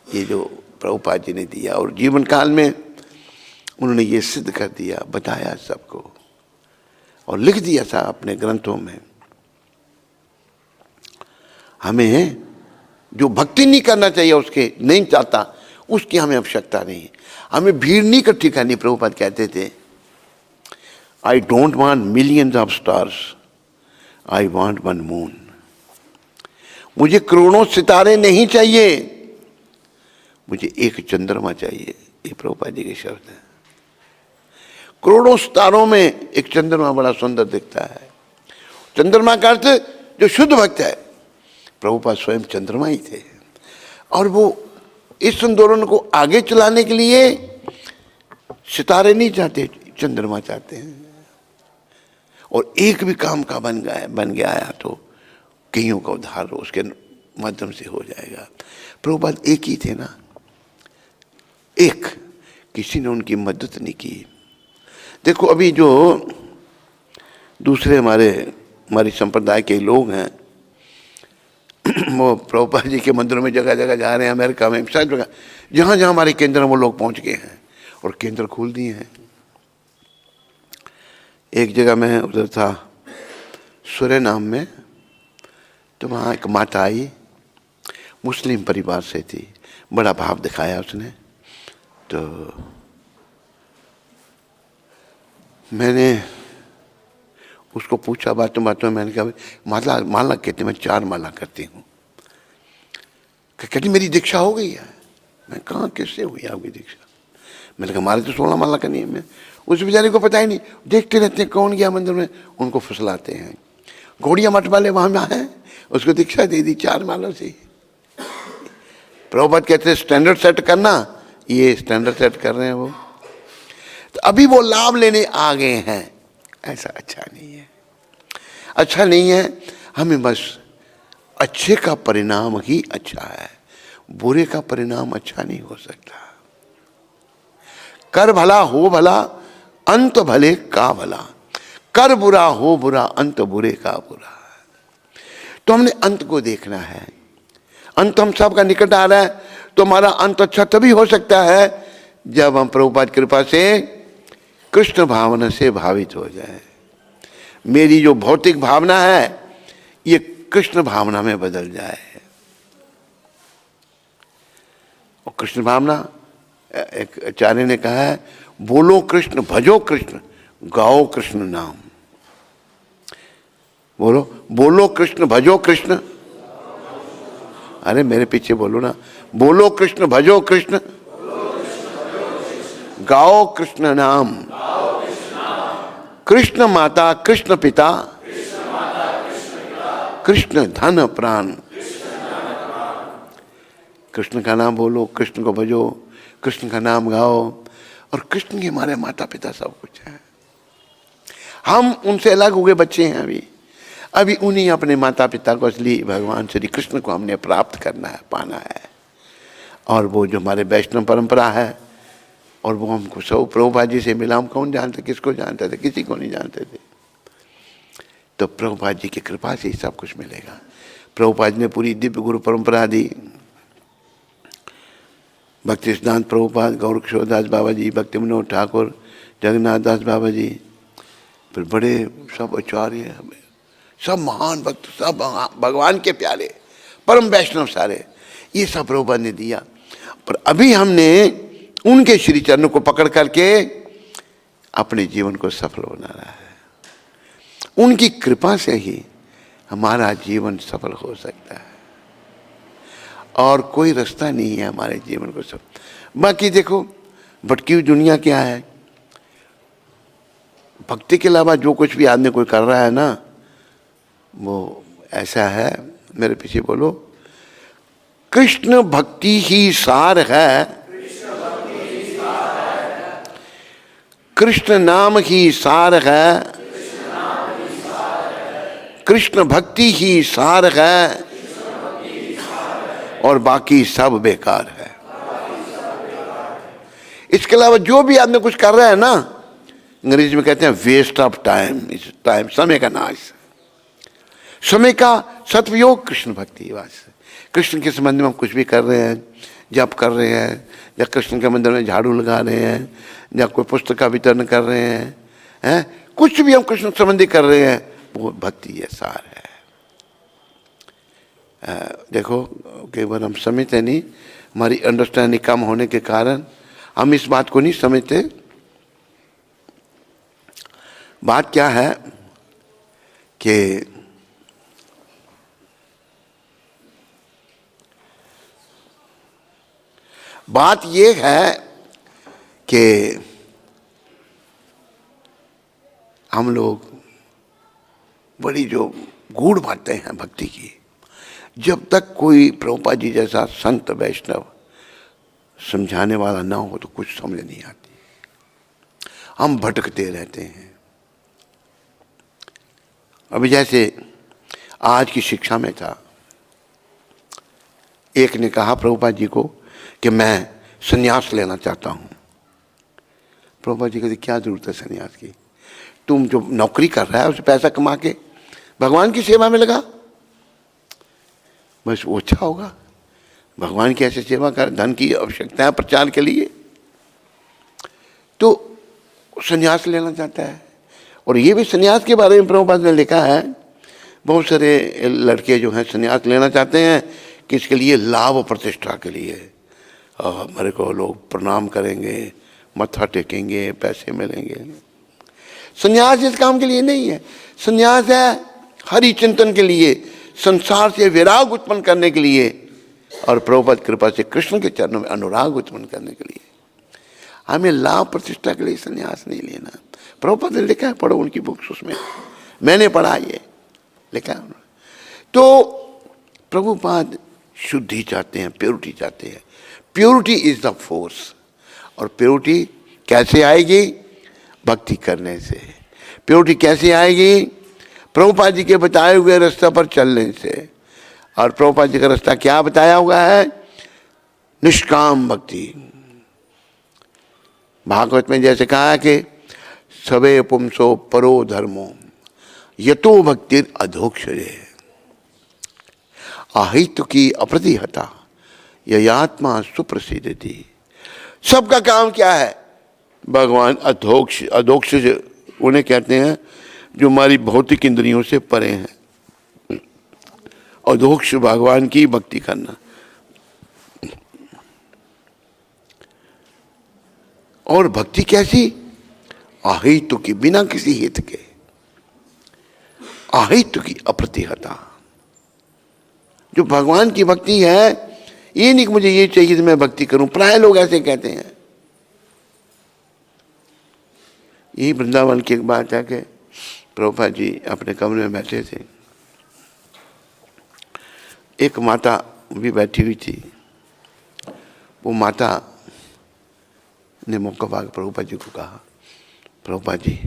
ये जो प्रभुपाद जी ने दिया और जीवन काल में उन्होंने ये सिद्ध कर दिया, बताया सबको और लिख दिया था अपने ग्रंथों में। हमें जो भक्ति नहीं करना चाहिए उसके नहीं चाहता, उसकी हमें आवश्यकता नहीं। हमें भीड़ नहीं इकट्ठी करनी। प्रभुपाद कहते थे, I don't want millions of stars, I want one moon. मुझे करोड़ों सितारे नहीं चाहिए, मुझे एक चंद्रमा चाहिए। ये प्रभुपाद जी के शब्द हैं। करोड़ों सितारों में एक चंद्रमा बड़ा सुंदर दिखता है। चंद्रमा का अर्थ जो शुद्ध भक्त है, प्रभुपाद स्वयं चंद्रमा ही थे। और वो इस आंदोलन को आगे चलाने के लिए सितारे नहीं चाहते, चंद्रमा चाहते हैं। और एक भी काम का बन गया है तो कईयों का उद्धार उसके माध्यम से हो जाएगा। प्रभुपाद एक ही थे ना, एक, किसी ने उनकी मदद नहीं की। देखो अभी जो दूसरे हमारी संप्रदाय के लोग हैं, वो प्रभुपाद जी के मंदिरों में जगह जगह जा रहे हैं, अमेरिका में शायद जगह, जहाँ जहाँ हमारे केंद्र वो लोग पहुँच गए हैं और केंद्र खोल दिए हैं। एक जगह मैं उधर था सूरीनाम में, तो वहाँ एक माता आई, मुस्लिम परिवार से थी, बड़ा भाव दिखाया उसने। तो मैंने उसको पूछा बातों बातों में, मैंने कहा माला कहते, मैं 4 माला करती हूँ। कहती मेरी दीक्षा हो गई है। मैं कहाँ कैसे हुई आपकी दीक्षा? मैंने कहा हमारे तो 16 माला करनी है। मैं उस बेचारे को पता ही नहीं, देखते रहते हैं कौन गया मंदिर में, उनको फुसलाते हैं। घोड़िया मठ वाले वहाँ हैं, उसको दीक्षा दे दी 4 मालों से। प्रभुपाद कहते हैं स्टैंडर्ड सेट करना, ये स्टैंडर्ड सेट कर रहे हैं वो। तो अभी वो लाभ लेने आ गए हैं, ऐसा अच्छा नहीं है, अच्छा नहीं है। हमें बस अच्छे का परिणाम ही अच्छा है, बुरे का परिणाम अच्छा नहीं हो सकता। कर भला हो भला, अंत भले का भला। कर बुरा हो बुरा, अंत बुरे का बुरा। तो हमने अंत को देखना है। अंत हम सब का निकट आ रहा है, तो हमारा अंत अच्छा तभी हो सकता है जब हम प्रभुपाद कृपा से कृष्ण भावना से भावित हो जाए। मेरी जो भौतिक भावना है ये कृष्ण भावना में बदल जाए। और कृष्ण भावना, एक आचार्य ने कहा है, बोलो कृष्ण भजो कृष्ण गाओ कृष्ण नाम। बोलो कृष्ण भजो कृष्ण, अरे मेरे पीछे बोलो ना, बोलो कृष्ण भजो कृष्ण गाओ कृष्ण नाम। कृष्ण माता कृष्ण पिता कृष्ण धन प्राण। कृष्ण का नाम बोलो, कृष्ण को भजो, कृष्ण का नाम गाओ, और कृष्ण के हमारे माता पिता सब कुछ है। हम उनसे अलग हुए बच्चे हैं। अभी उन्हीं अपने माता पिता को, असली भगवान श्री कृष्ण को हमने प्राप्त करना है, पाना है। और वो जो हमारे वैष्णव परंपरा है, और वो हमको सब प्रभुपाद जी से मिला। हम कौन जानते, किसको जानते थे? किसी को नहीं जानते थे। तो प्रभुपाद जी की कृपा से ही सब कुछ मिलेगा। प्रभुपाद ने पूरी दिव्य गुरु परंपरा दी। भक्ति सिद्धांत प्रभुपाद, गौर किशोर दास बाबा जी, भक्ति मनोहर ठाकुर, जगन्नाथ दास बाबा जी, फिर बड़े सब आचार्य, सब महान भक्त, सब भगवान के प्यारे परम वैष्णव सारे, ये सब प्रभुपाद ने दिया। पर अभी हमने उनके श्री चरणों को पकड़ करके अपने जीवन को सफल बनाना है। उनकी कृपा से ही हमारा जीवन सफल हो सकता है, और कोई रास्ता नहीं है हमारे जीवन को सफल। बाकी देखो भटकी हुई दुनिया क्या है, भक्ति के अलावा जो कुछ भी आदमी कोई कर रहा है ना, वो ऐसा है, मेरे पीछे बोलो, कृष्ण भक्ति ही सार है, कृष्ण नाम ही सार है, कृष्ण भक्ति ही सार है, और बाकी सब बेकार है। इसके अलावा जो भी आदमी कुछ कर रहा है ना, अंग्रेजी में कहते हैं वेस्ट ऑफ टाइम, समय का नाश, समय का सदुपयोग कृष्ण भक्ति। बस कृष्ण के संबंध में हम कुछ भी कर रहे हैं, जप कर रहे हैं, या कृष्ण के मंदिर में झाड़ू लगा रहे हैं, या कोई पुस्तक का वितरण कर रहे हैं, कुछ भी हम कृष्ण संबंधी कर रहे हैं, वो भक्ति है, सार है। देखो कई बार हम समझते नहीं, हमारी अंडरस्टैंडिंग कम होने के कारण हम इस बात को नहीं समझते। बात क्या है कि बात ये है कि हम लोग बड़ी जो गूढ़ बातें हैं भक्ति की, जब तक कोई प्रभुपाद जी जैसा संत वैष्णव समझाने वाला ना हो तो कुछ समझ नहीं आती, हम भटकते रहते हैं। अभी जैसे आज की शिक्षा में था, एक ने कहा प्रभुपाद जी को कि मैं संन्यास लेना चाहता हूं। प्रभुपाद जी कहते क्या जरूरत है संन्यास की, तुम जो नौकरी कर रहा है उसे पैसा कमा के भगवान की सेवा में लगा, बस वो अच्छा होगा। भगवान की ऐसे सेवा कर, धन की आवश्यकता है प्रचार के लिए, तो संन्यास लेना चाहता है। और ये भी संन्यास के बारे में प्रभुपाद ने लिखा है, बहुत सारे लड़के जो हैं संन्यास लेना चाहते हैं, किसके लिए? लाभ और प्रतिष्ठा के लिए। मेरे को लोग प्रणाम करेंगे, मत्था टेकेंगे, पैसे मिलेंगे। संन्यास इस काम के लिए नहीं है। संन्यास है हरि चिंतन के लिए, संसार से विराग उत्पन्न करने के लिए, और प्रभुपाद कृपा से कृष्ण के चरणों में अनुराग उत्पन्न करने के लिए। हमें लाभ प्रतिष्ठा के लिए संन्यास नहीं लेना। प्रभुपाद ने लिखा है, पढ़ो उनकी बुक्स, उसमें मैंने पढ़ा, ये लिखा है। तो प्रभुपाद शुद्धि चाहते हैं, प्योरिटी चाहते हैं। Purity is the force. और प्योरिटी कैसे आएगी? भक्ति करने से। प्योरिटी कैसे आएगी? प्रभुपाद जी के बताए हुए रास्ते पर चलने से। और प्रभुपाद जी का रास्ता क्या बताया हुआ है? निष्काम भक्ति। भागवत में जैसे कहा है कि सवे पुंसो परो धर्मो यतो भक्तिर अधोक्षरे आहित की अप्रतिहता ययात्मा सुप्रसिद्धि। सबका काम क्या है? भगवान अधोक्ष। अधोक्ष उन्हें कहते हैं जो हमारी भौतिक इंद्रियों से परे हैं। अधोक्ष भगवान की भक्ति करना। और भक्ति कैसी? आहित की, बिना किसी हित के। आहित की अप्रतिहता। जो भगवान की भक्ति है, ये नहीं कि मुझे ये चाहिए तो मैं भक्ति करूं। प्राय लोग ऐसे कहते हैं। यही वृंदावन की एक बात है कि प्रभुपाद जी अपने कमरे में बैठे थे, एक माता भी बैठी हुई थी। वो माता ने मौका पाकर प्रभुपाद जी को कहा, प्रभुपाद जी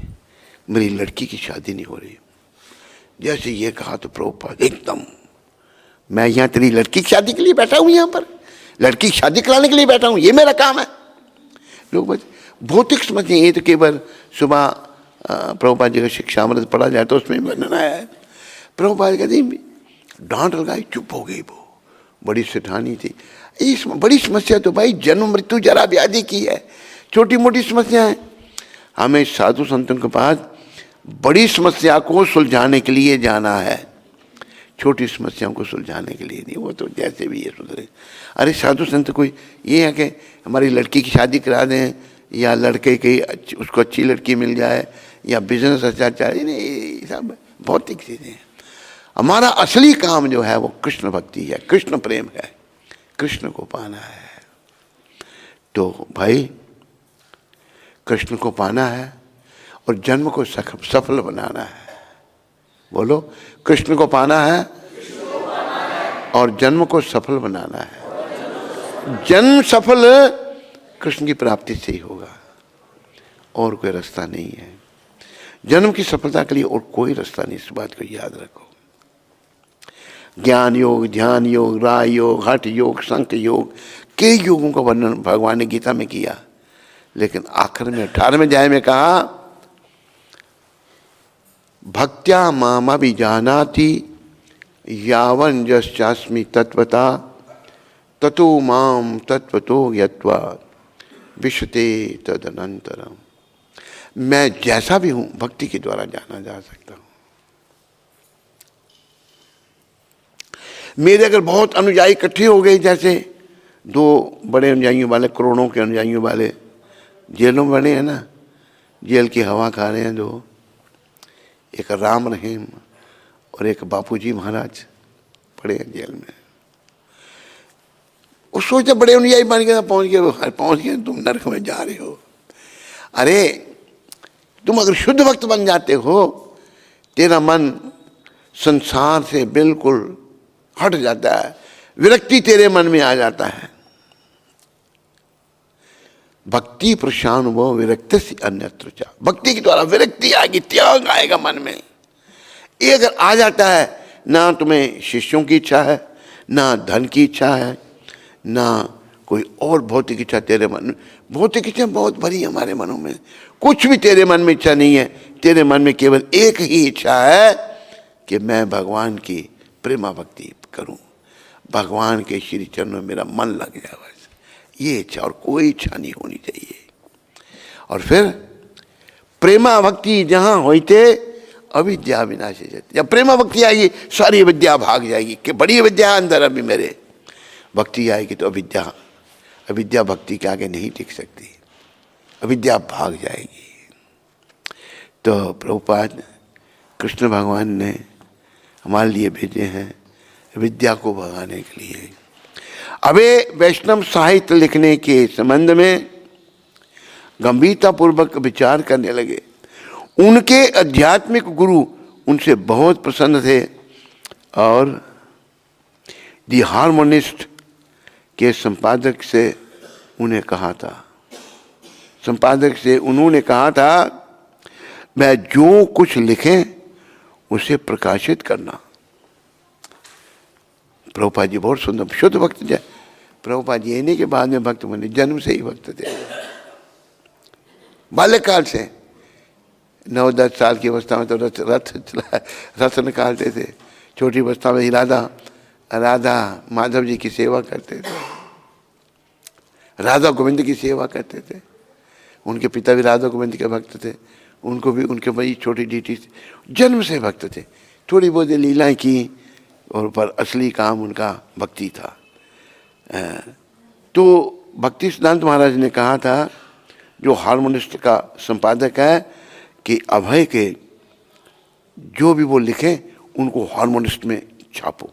मेरी लड़की की शादी नहीं हो रही। जैसे ये कहा तो प्रभुपाद एकदम, मैं यहाँ तेरी लड़की की शादी के लिए बैठा हूँ, यहाँ पर लड़की की शादी कराने के लिए बैठा हूँ, ये मेरा काम है। लोग बस भौतिक समझते हैं। ये तो केवल सुबह प्रभुपाद जी का शिक्षामृत पढ़ा जाए तो उसमें वर्णन आया है। प्रभुपाद कहते डांट लगाई, चुप हो गई। वो बड़ी सेठानी थी। इस बड़ी समस्या तो भाई जन्म मृत्यु जरा व्याधि की है, छोटी मोटी समस्या है। हमें साधु संतों के पास बड़ी समस्या को सुलझाने के लिए जाना है, छोटी समस्याओं को सुलझाने के लिए नहीं। वो तो जैसे भी ये सुधरे। अरे साधु संत कोई ये है कि हमारी लड़की की शादी करा दें, या लड़के की उसको अच्छी लड़की मिल जाए, या बिजनेस अच्छा चले, नहीं, सब भौतिक चीज़ें हैं। हमारा असली काम जो है वो कृष्ण भक्ति है, कृष्ण प्रेम है, कृष्ण को पाना है। तो भाई कृष्ण को पाना है और जन्म को सफल बनाना है। बोलो, कृष्ण को पाना है और जन्म को सफल बनाना है। जन्म सफल कृष्ण की प्राप्ति से ही होगा, और कोई रास्ता नहीं है। जन्म की सफलता के लिए और कोई रास्ता नहीं, इस बात को याद रखो। ज्ञान योग, ध्यान योग, राय योग, हठ योग, संख योग, कई योगों का वर्णन भगवान ने गीता में किया। लेकिन आखिर में 18वें अध्याय में कहा, भक्त्या मामभिजानाति यावन् यश्चास्मि तत्वता ततो माम तत्वतो यत्वा विशते तदनंतरम। मैं जैसा भी हूं भक्ति के द्वारा जाना जा सकता हूं। मेरे अगर बहुत अनुयायी इकट्ठे हो गए, जैसे 2 बड़े अनुयायियों वाले, करोड़ों के अनुयायियों वाले जेलों में बने हैं ना, जेल की हवा खा रहे हैं 2, एक राम रहीम और एक बापूजी महाराज पड़े हैं जेल में। वो सोचते बड़े अनुयायी बन गए, पहुंच गए, तुम नरक में जा रहे हो। अरे तुम अगर शुद्ध भक्त बन जाते हो, तेरा मन संसार से बिल्कुल हट जाता है, विरक्ति तेरे मन में आ जाता है। भक्ति प्रशानुभव विरक्त से अन्यत्र चा। भक्ति के द्वारा विरक्ति आएगी, त्याग आएगा मन में। ये अगर आ जाता है, ना तुम्हें शिष्यों की इच्छा है, ना धन की इच्छा है, ना कोई और भौतिक इच्छा तेरे मन में। भौतिक इच्छा बहुत भरी है हमारे मनों में, कुछ भी तेरे मन में इच्छा नहीं है। तेरे मन में केवल एक ही इच्छा है कि मैं भगवान की प्रेमा भक्ति करूं, भगवान के श्री चरणों में मेरा मन लग जाए, बस ये इच्छा, और कोई इच्छा नहीं होनी चाहिए। और फिर प्रेमा भक्ति जहां होते अविद्या विनाशी जाती। जब प्रेमा भक्ति आएगी सारी विद्या भाग जाएगी कि बड़ी विद्या अंदर अभी मेरे। भक्ति आएगी तो अविद्या भक्ति के आगे नहीं टिक सकती, अविद्या भाग जाएगी। तो प्रभुपाद कृष्ण भगवान ने हमारे लिए भेजे हैं विद्या को भगाने के लिए। अबे वैष्णव साहित्य लिखने के संबंध में गंभीरता पूर्वक विचार करने लगे। उनके आध्यात्मिक गुरु उनसे बहुत प्रसन्न थे और दी हार्मोनिस्ट के संपादक से उन्हें कहा था, संपादक से उन्होंने कहा था, वह जो कुछ लिखें उसे प्रकाशित करना। प्रभुपाद जी बहुत सुंदर शुद्ध भक्त थे। प्रभुपाद जी आने के बाद में भक्त बने, जन्म से ही भक्त थे। बाल्यकाल से 9-10 साल की अवस्था में तो रथ निकालते थे। छोटी अवस्था में ही राधा माधव जी की सेवा करते थे, राधा गोविंद की सेवा करते थे। उनके पिता भी राधा गोविंद के भक्त थे, उनको भी उनके बड़ी छोटी ड्यूटी, जन्म से भक्त थे। थोड़ी बहुत लीलाएं की और पर असली काम उनका भक्ति था। तो भक्ति सिद्धांत महाराज ने कहा था, जो हार्मोनिस्ट का संपादक है, कि अभय के जो भी वो लिखें उनको हार्मोनिस्ट में छापो।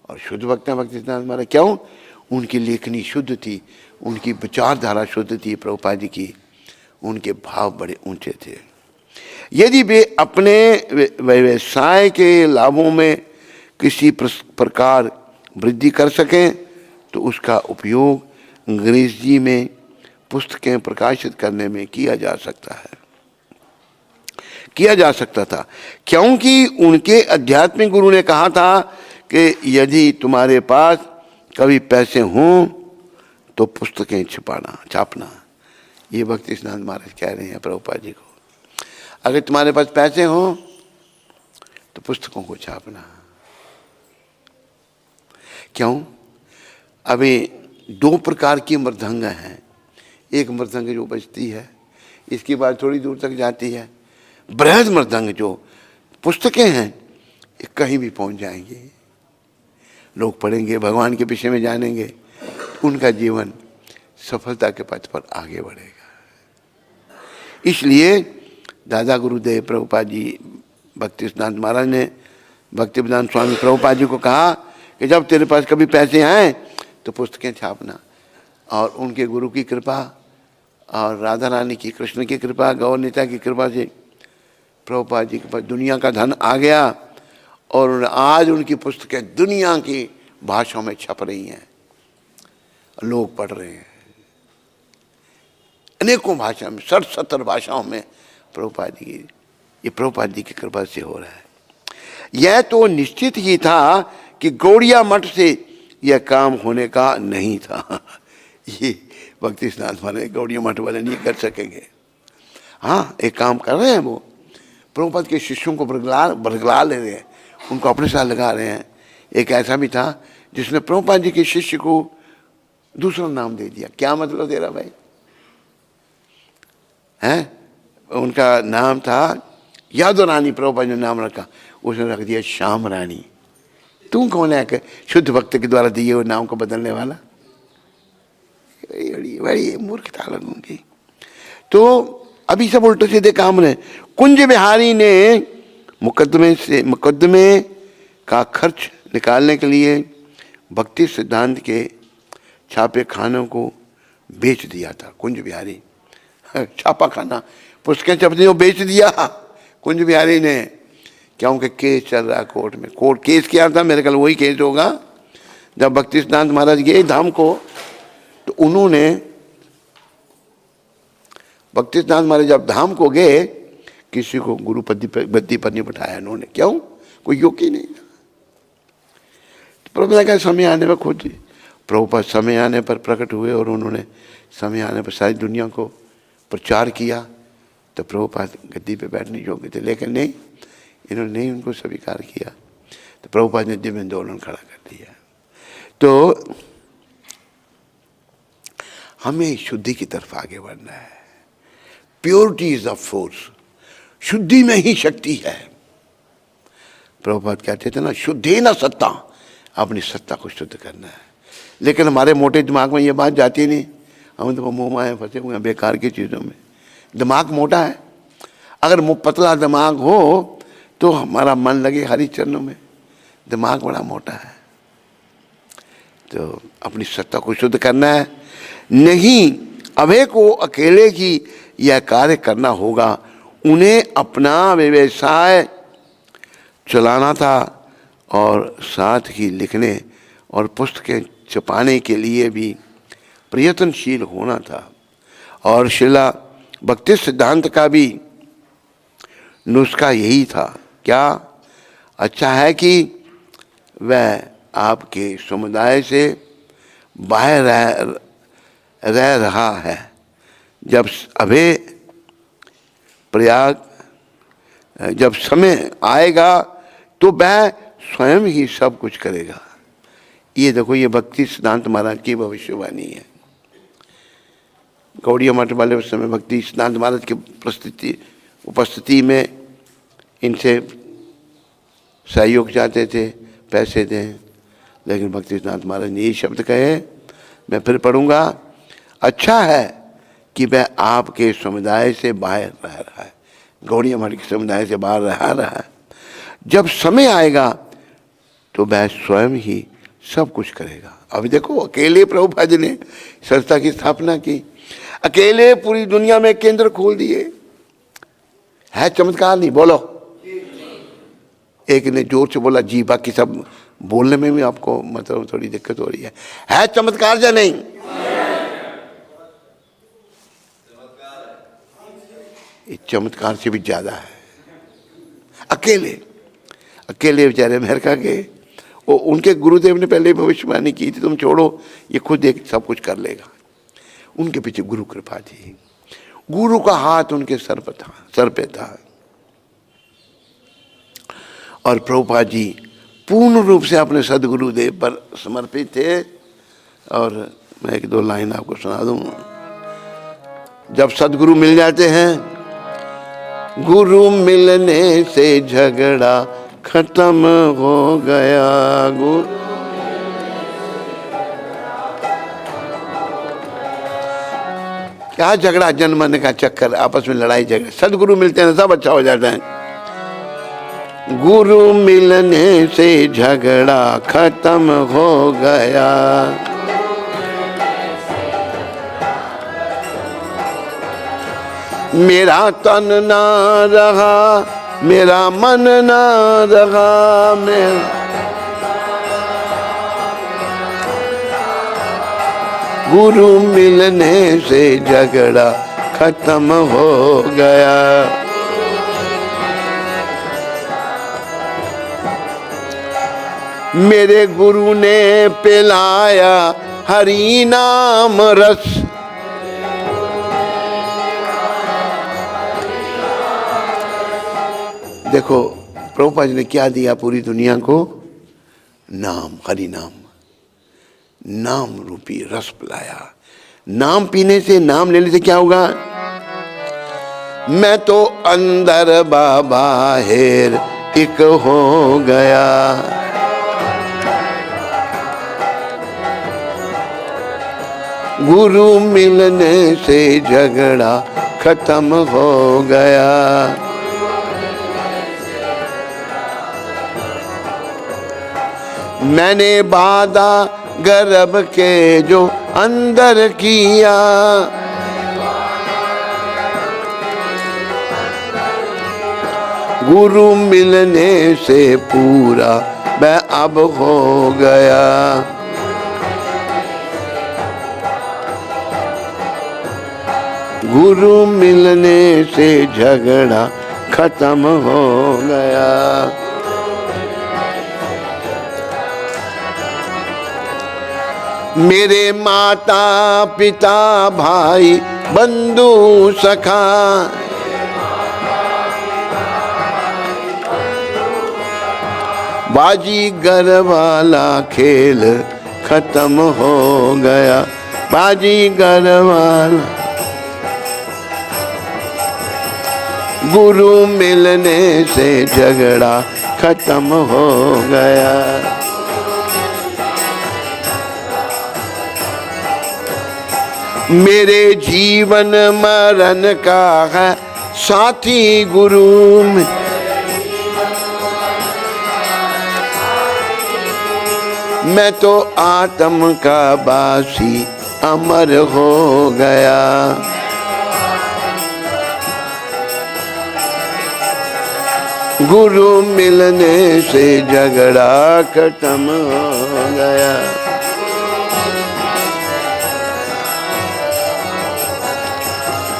और शुद्ध भक्त हैं भक्ति सिद्धांत महाराज। क्यों? उनकी लेखनी शुद्ध थी, उनकी विचारधारा शुद्ध थी प्रभुपाद जी की, उनके भाव बड़े ऊंचे थे। यदि वे अपने व्यवसाय के लाभों में किसी प्रकार वृद्धि कर सकें तो उसका उपयोग अंग्रेजी में पुस्तकें प्रकाशित करने में किया जा सकता था, क्योंकि उनके आध्यात्मिक गुरु ने कहा था कि यदि तुम्हारे पास कभी पैसे हों तो पुस्तकें छापना। ये भक्ति सिद्धांत महाराज कह रहे हैं प्रभुपाद जी को, अगर तुम्हारे पास पैसे हों तो पुस्तकों को छापना। क्यों? अभी 2 प्रकार की मृदंग हैं। एक मृदंग जो बजती है, इसके बाद थोड़ी दूर तक जाती है। बृहद मृदंग जो पुस्तकें हैं, ये कहीं भी पहुंच जाएंगे, लोग पढ़ेंगे, भगवान के विषय में जानेंगे, उनका जीवन सफलता के पथ पर आगे बढ़ेगा। इसलिए दादा गुरुदेव प्रभुपाद जी, भक्ति सिद्धांत महाराज ने भक्तिवेदांत स्वामी प्रभुपाद जी को कहा कि जब तेरे पास कभी पैसे आए तो पुस्तकें छापना। और उनके गुरु की कृपा और राधा रानी की, कृष्ण की कृपा, गौर नेता की कृपा से प्रभुपाद जी के पास दुनिया का धन आ गया और आज उनकी पुस्तकें दुनिया की भाषाओं में छप रही हैं, लोग पढ़ रहे हैं अनेकों भाषा में, 60-70 भाषाओं में प्रभुपाद जी की, ये प्रभुपाद जी की कृपा से हो रहा है। यह तो निश्चित ही था कि गौड़िया मठ से यह काम होने का नहीं था। ये भक्ति सिद्धांत वाले गौड़िया मठ वाले नहीं कर सकेंगे। हाँ, एक काम कर रहे हैं, वो प्रभुपाद के शिष्यों को बरगला ले रहे हैं, उनको अपने साथ लगा रहे हैं। एक ऐसा भी था जिसने प्रभुपाद जी के शिष्य को दूसरा नाम दे दिया। क्या मतलब दे रहा भाई? हैं? उनका नाम था यादव रानी, प्रभुपाद ने नाम रखा, उसने रख दिया श्याम रानी। तू कौन है शुद्ध भक्त के द्वारा दिए हुए नाम को बदलने वाला? बड़ी मूर्खता लगूंगी। तो अभी सब उल्टे सीधे काम रहे। कुंज बिहारी ने मुकदमे का खर्च निकालने के लिए भक्ति सिद्धांत के छापे खानों को बेच दिया था। कुंज बिहारी छापा खाना, पुस्तकें छपती, वो बेच दिया कुंज बिहारी ने, क्योंकि केस चल रहा कोर्ट में। कोर्ट केस क्या था? मेरे ख्याल वही केस होगा। जब भक्ति सिद्धांत महाराज गए धाम को तो उन्होंने भक्ति सिद्धांत महाराज जब धाम को गए, किसी को गुरु गद्दी पर नहीं बैठाया उन्होंने। क्यों? कोई योग्य नहीं था। प्रभुपाद का समय आने पर खुद प्रभुपाद समय आने पर प्रकट हुए और उन्होंने समय आने पर सारी दुनिया को प्रचार किया। तो प्रभुपाद गद्दी पे बैठने योग्य थे, लेकिन नहीं, इन्होंने नहीं उनको स्वीकार किया। तो प्रभुपाद ने दिव्य आंदोलन खड़ा कर दिया। तो हमें शुद्धि की तरफ आगे बढ़ना है। Purity is the force. शुद्धि में ही शक्ति है। प्रभुपाद कहते थे ना, शुद्धि न सत्ता, अपनी सत्ता को शुद्ध करना है। लेकिन हमारे मोटे दिमाग में ये बात जाती नहीं। हम तो मुँह माए फंसे हुए हैं बेकार की चीज़ों में। दिमाग मोटा है। अगर पतला दिमाग हो तो हमारा मन लगे हरि चरणों में। दिमाग बड़ा मोटा है। तो अपनी सत्ता को शुद्ध करना है। नहीं, अभय को अकेले ही यह कार्य करना होगा। उन्हें अपना व्यवसाय चलाना था और साथ ही लिखने और पुस्तकें छपाने के लिए भी प्रयत्नशील होना था। और शिला भक्ति सिद्धांत का भी नुस्खा यही था। क्या? अच्छा है कि वह आपके समुदाय से बाहर रह रहा है। जब अभय प्रयाग जब समय आएगा तो वह स्वयं ही सब कुछ करेगा। ये देखो, ये भक्ति सिद्धांत महाराज की भविष्यवाणी है। गौड़िया मठ वाले उस समय भक्ति सिद्धांत महाराज की उपस्थिति में इनसे सहयोग चाहते थे, पैसे दें, लेकिन भक्ति सिद्धांत महाराज ने ये शब्द कहे, मैं फिर पढ़ूंगा, अच्छा है कि वह आपके समुदाय से बाहर रह रहा है। गौड़िया मठ के समुदाय से बाहर रह रहा है। जब समय आएगा तो वह स्वयं ही सब कुछ करेगा। अभी देखो, अकेले प्रभुपाद जी ने संस्था की स्थापना की, अकेले पूरी दुनिया में केंद्र खोल दिए। है चमत्कार नहीं? बोलो। एक ने जोर से बोला जी, बाकी सब बोलने में भी आपको मतलब थोड़ी दिक्कत हो रही है चमत्कार या नहीं? ये चमत्कार से भी ज्यादा है। अकेले बेचारे अमेरिका के, वो उनके गुरुदेव ने पहले भविष्यवाणी की थी, तुम छोड़ो, ये खुद एक सब कुछ कर लेगा। उनके पीछे गुरु कृपा थी। गुरु का हाथ उनके सर पे था। और प्रभुपाद जी पूर्ण रूप से अपने सदगुरुदेव पर समर्पित थे। और मैं एक दो लाइन आपको सुना दूं। जब सदगुरु मिल जाते हैं, गुरु मिलने से झगड़ा खत्म हो गया। क्या झगड़ा, जनमन का चक्कर, आपस में लड़ाई झगड़े। सदगुरु मिलते हैं सब अच्छा हो जाता है। गुरु मिलने से झगड़ा खत्म हो गया। मेरा तन ना रहा, मेरा मन ना रहा, गुरु मिलने से झगड़ा खत्म हो गया। मेरे गुरु ने पिलाया हरि नाम रस। देखो प्रभुपाद जी ने क्या दिया पूरी दुनिया को? नाम, हरि नाम, नाम रूपी रस पिलाया। नाम पीने से, नाम लेने से क्या होगा? मैं तो अंदर बाहर एक हो गया। गुरु मिलने से झगड़ा खत्म हो गया। मैंने वादा गर्भ के जो अंदर किया, गुरु मिलने से पूरा मैं अब हो गया। गुरु मिलने से झगड़ा खत्म हो गया। मेरे माता पिता भाई बंधु सखा, बाजीगर वाला खेल खत्म हो गया। बाजीगर वाला गुरु मिलने से झगड़ा खत्म हो गया। मेरे जीवन मरण का है साथी गुरु में, मैं तो आत्म का बासी अमर हो गया। गुरु मिलने से झगड़ा खत्म हो गया।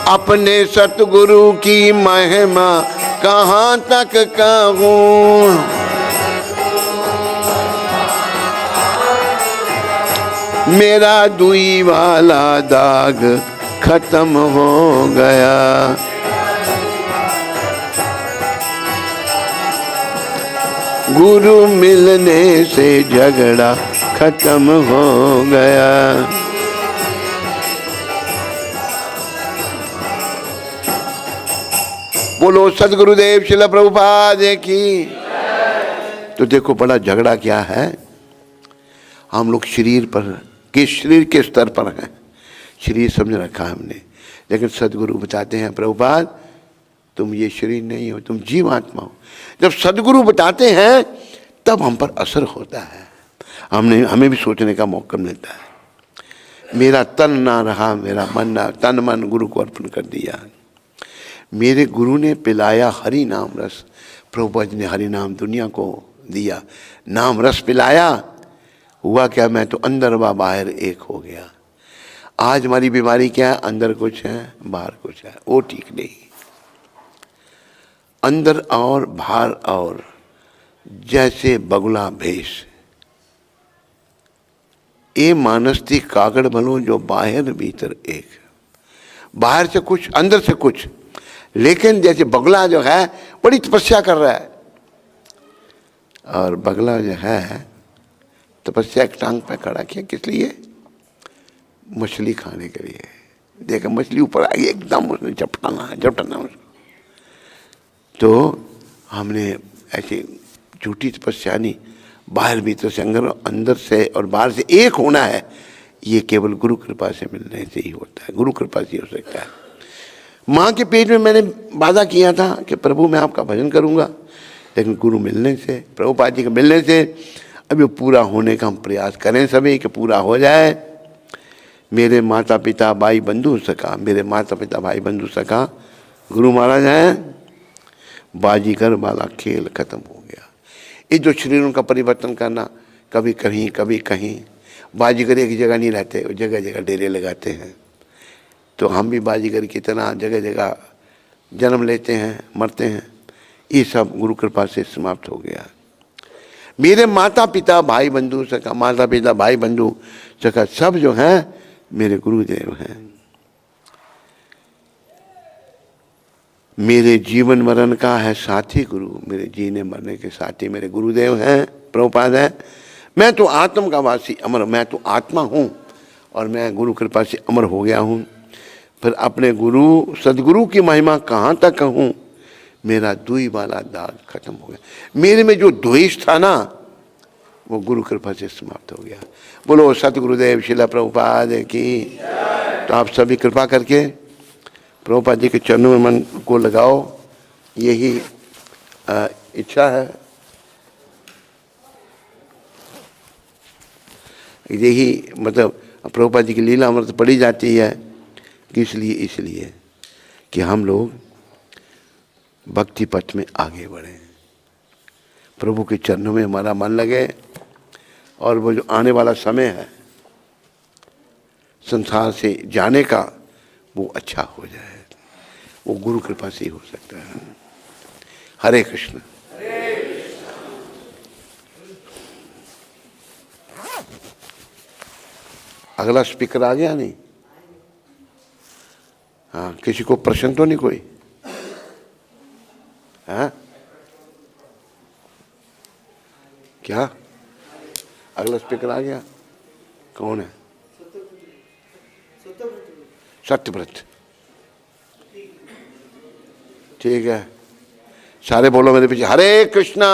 अपने सतगुरु की महिमा कहाँ तक कहूँ, मेरा दुई वाला दाग खत्म हो गया। गुरु मिलने से झगड़ा खत्म हो गया। बोलो सद्गुरुदेव श्रील प्रभुपाद की। तो देखो बड़ा झगड़ा क्या है, हम लोग शरीर के स्तर पर हैं, शरीर समझ रखा है हमने, लेकिन सद्गुरु बताते हैं प्रभुपाद तुम ये शरीर नहीं हो, तुम जीवात्मा हो। जब सद्गुरु बताते हैं तब हम पर असर होता है, हमें भी सोचने का मौका मिलता है। मेरा तन ना रहा, मेरा मन ना, तन मन गुरु को अर्पण कर दिया। मेरे गुरु ने पिलाया हरि नाम रस, प्रभुपाद जी ने हरि नाम दुनिया को दिया, नाम रस पिलाया। हुआ क्या, मैं तो अंदर व बाहर एक हो गया। आज हमारी बीमारी क्या है, अंदर कुछ है बाहर कुछ है, वो ठीक नहीं। अंदर और बाहर और, जैसे बगुला भेष। ए मानस्ती कागड़ भलो जो बाहर भीतर एक, बाहर से कुछ अंदर से कुछ, लेकिन जैसे बगुला जो है बड़ी तपस्या कर रहा है, और बगुला जो है तपस्या एक टांग पे खड़ा किया, किस लिए, मछली खाने के लिए। देखा मछली ऊपर आई एकदम, उसने झपटाना उसको। तो हमने ऐसी झूठी तपस्या नहीं, बाहर भीतर से अंदर से और बाहर से एक होना है, ये केवल गुरु कृपा से मिलने से ही होता है, गुरु कृपा से ही हो सकता है। माँ के पेट में मैंने वादा किया था कि प्रभु मैं आपका भजन करूँगा, लेकिन गुरु मिलने से, प्रभुपाद जी के मिलने से अब ये पूरा होने का हम प्रयास करें सभी कि पूरा हो जाए। मेरे माता पिता भाई बंधु सखा, मेरे माता पिता भाई बंधु सखा गुरु महाराज हैं, बाजीगर वाला खेल खत्म हो गया। ये जो शरीरों का परिवर्तन करना, कभी कहीं कभी कहीं, बाजीगर एक जगह नहीं रहते, जगह जगह डेरे लगाते हैं। तो हम भी बाजीगर की तरह जगह जगह जन्म लेते हैं, मरते हैं। ये सब गुरु कृपा से समाप्त हो गया। मेरे माता पिता भाई बंधु सखा, माता पिता भाई बंधु सखा सब जो हैं मेरे गुरुदेव हैं। मेरे जीवन मरण का है साथी गुरु, मेरे जीने मरने के साथी मेरे गुरुदेव हैं, प्रभुपाद हैं। मैं तो आत्म का वासी अमर, मैं तो आत्मा हूँ और मैं गुरु कृपा से अमर हो गया हूँ। फिर अपने गुरु सदगुरु की महिमा कहाँ तक कहूँ, मेरा दुई वाला दाग खत्म हो गया। मेरे में जो द्वेष था ना, वो गुरु कृपा से समाप्त हो गया। बोलो सतगुरुदेव श्रील प्रभुपाद की। तो आप सभी कृपा करके प्रभुपाद जी के चरणों में मन को लगाओ, यही इच्छा है, यही मतलब प्रभुपाद जी की लीला अमृत पढ़ी जाती है कि इसलिए कि हम लोग भक्ति पथ में आगे बढ़ें, प्रभु के चरणों में हमारा मन लगे। और वो जो आने वाला समय है संसार से जाने का, वो अच्छा हो जाए, वो गुरु कृपा से ही हो सकता है। हरे कृष्ण। अगला स्पीकर आ गया नहीं? हाँ, किसी को प्रश्न तो नहीं कोई? हाँ क्या अगला स्पीकर आ गया? कौन है? सत्यव्रत। ठीक है, सारे बोलो मेरे पीछे, हरे कृष्णा।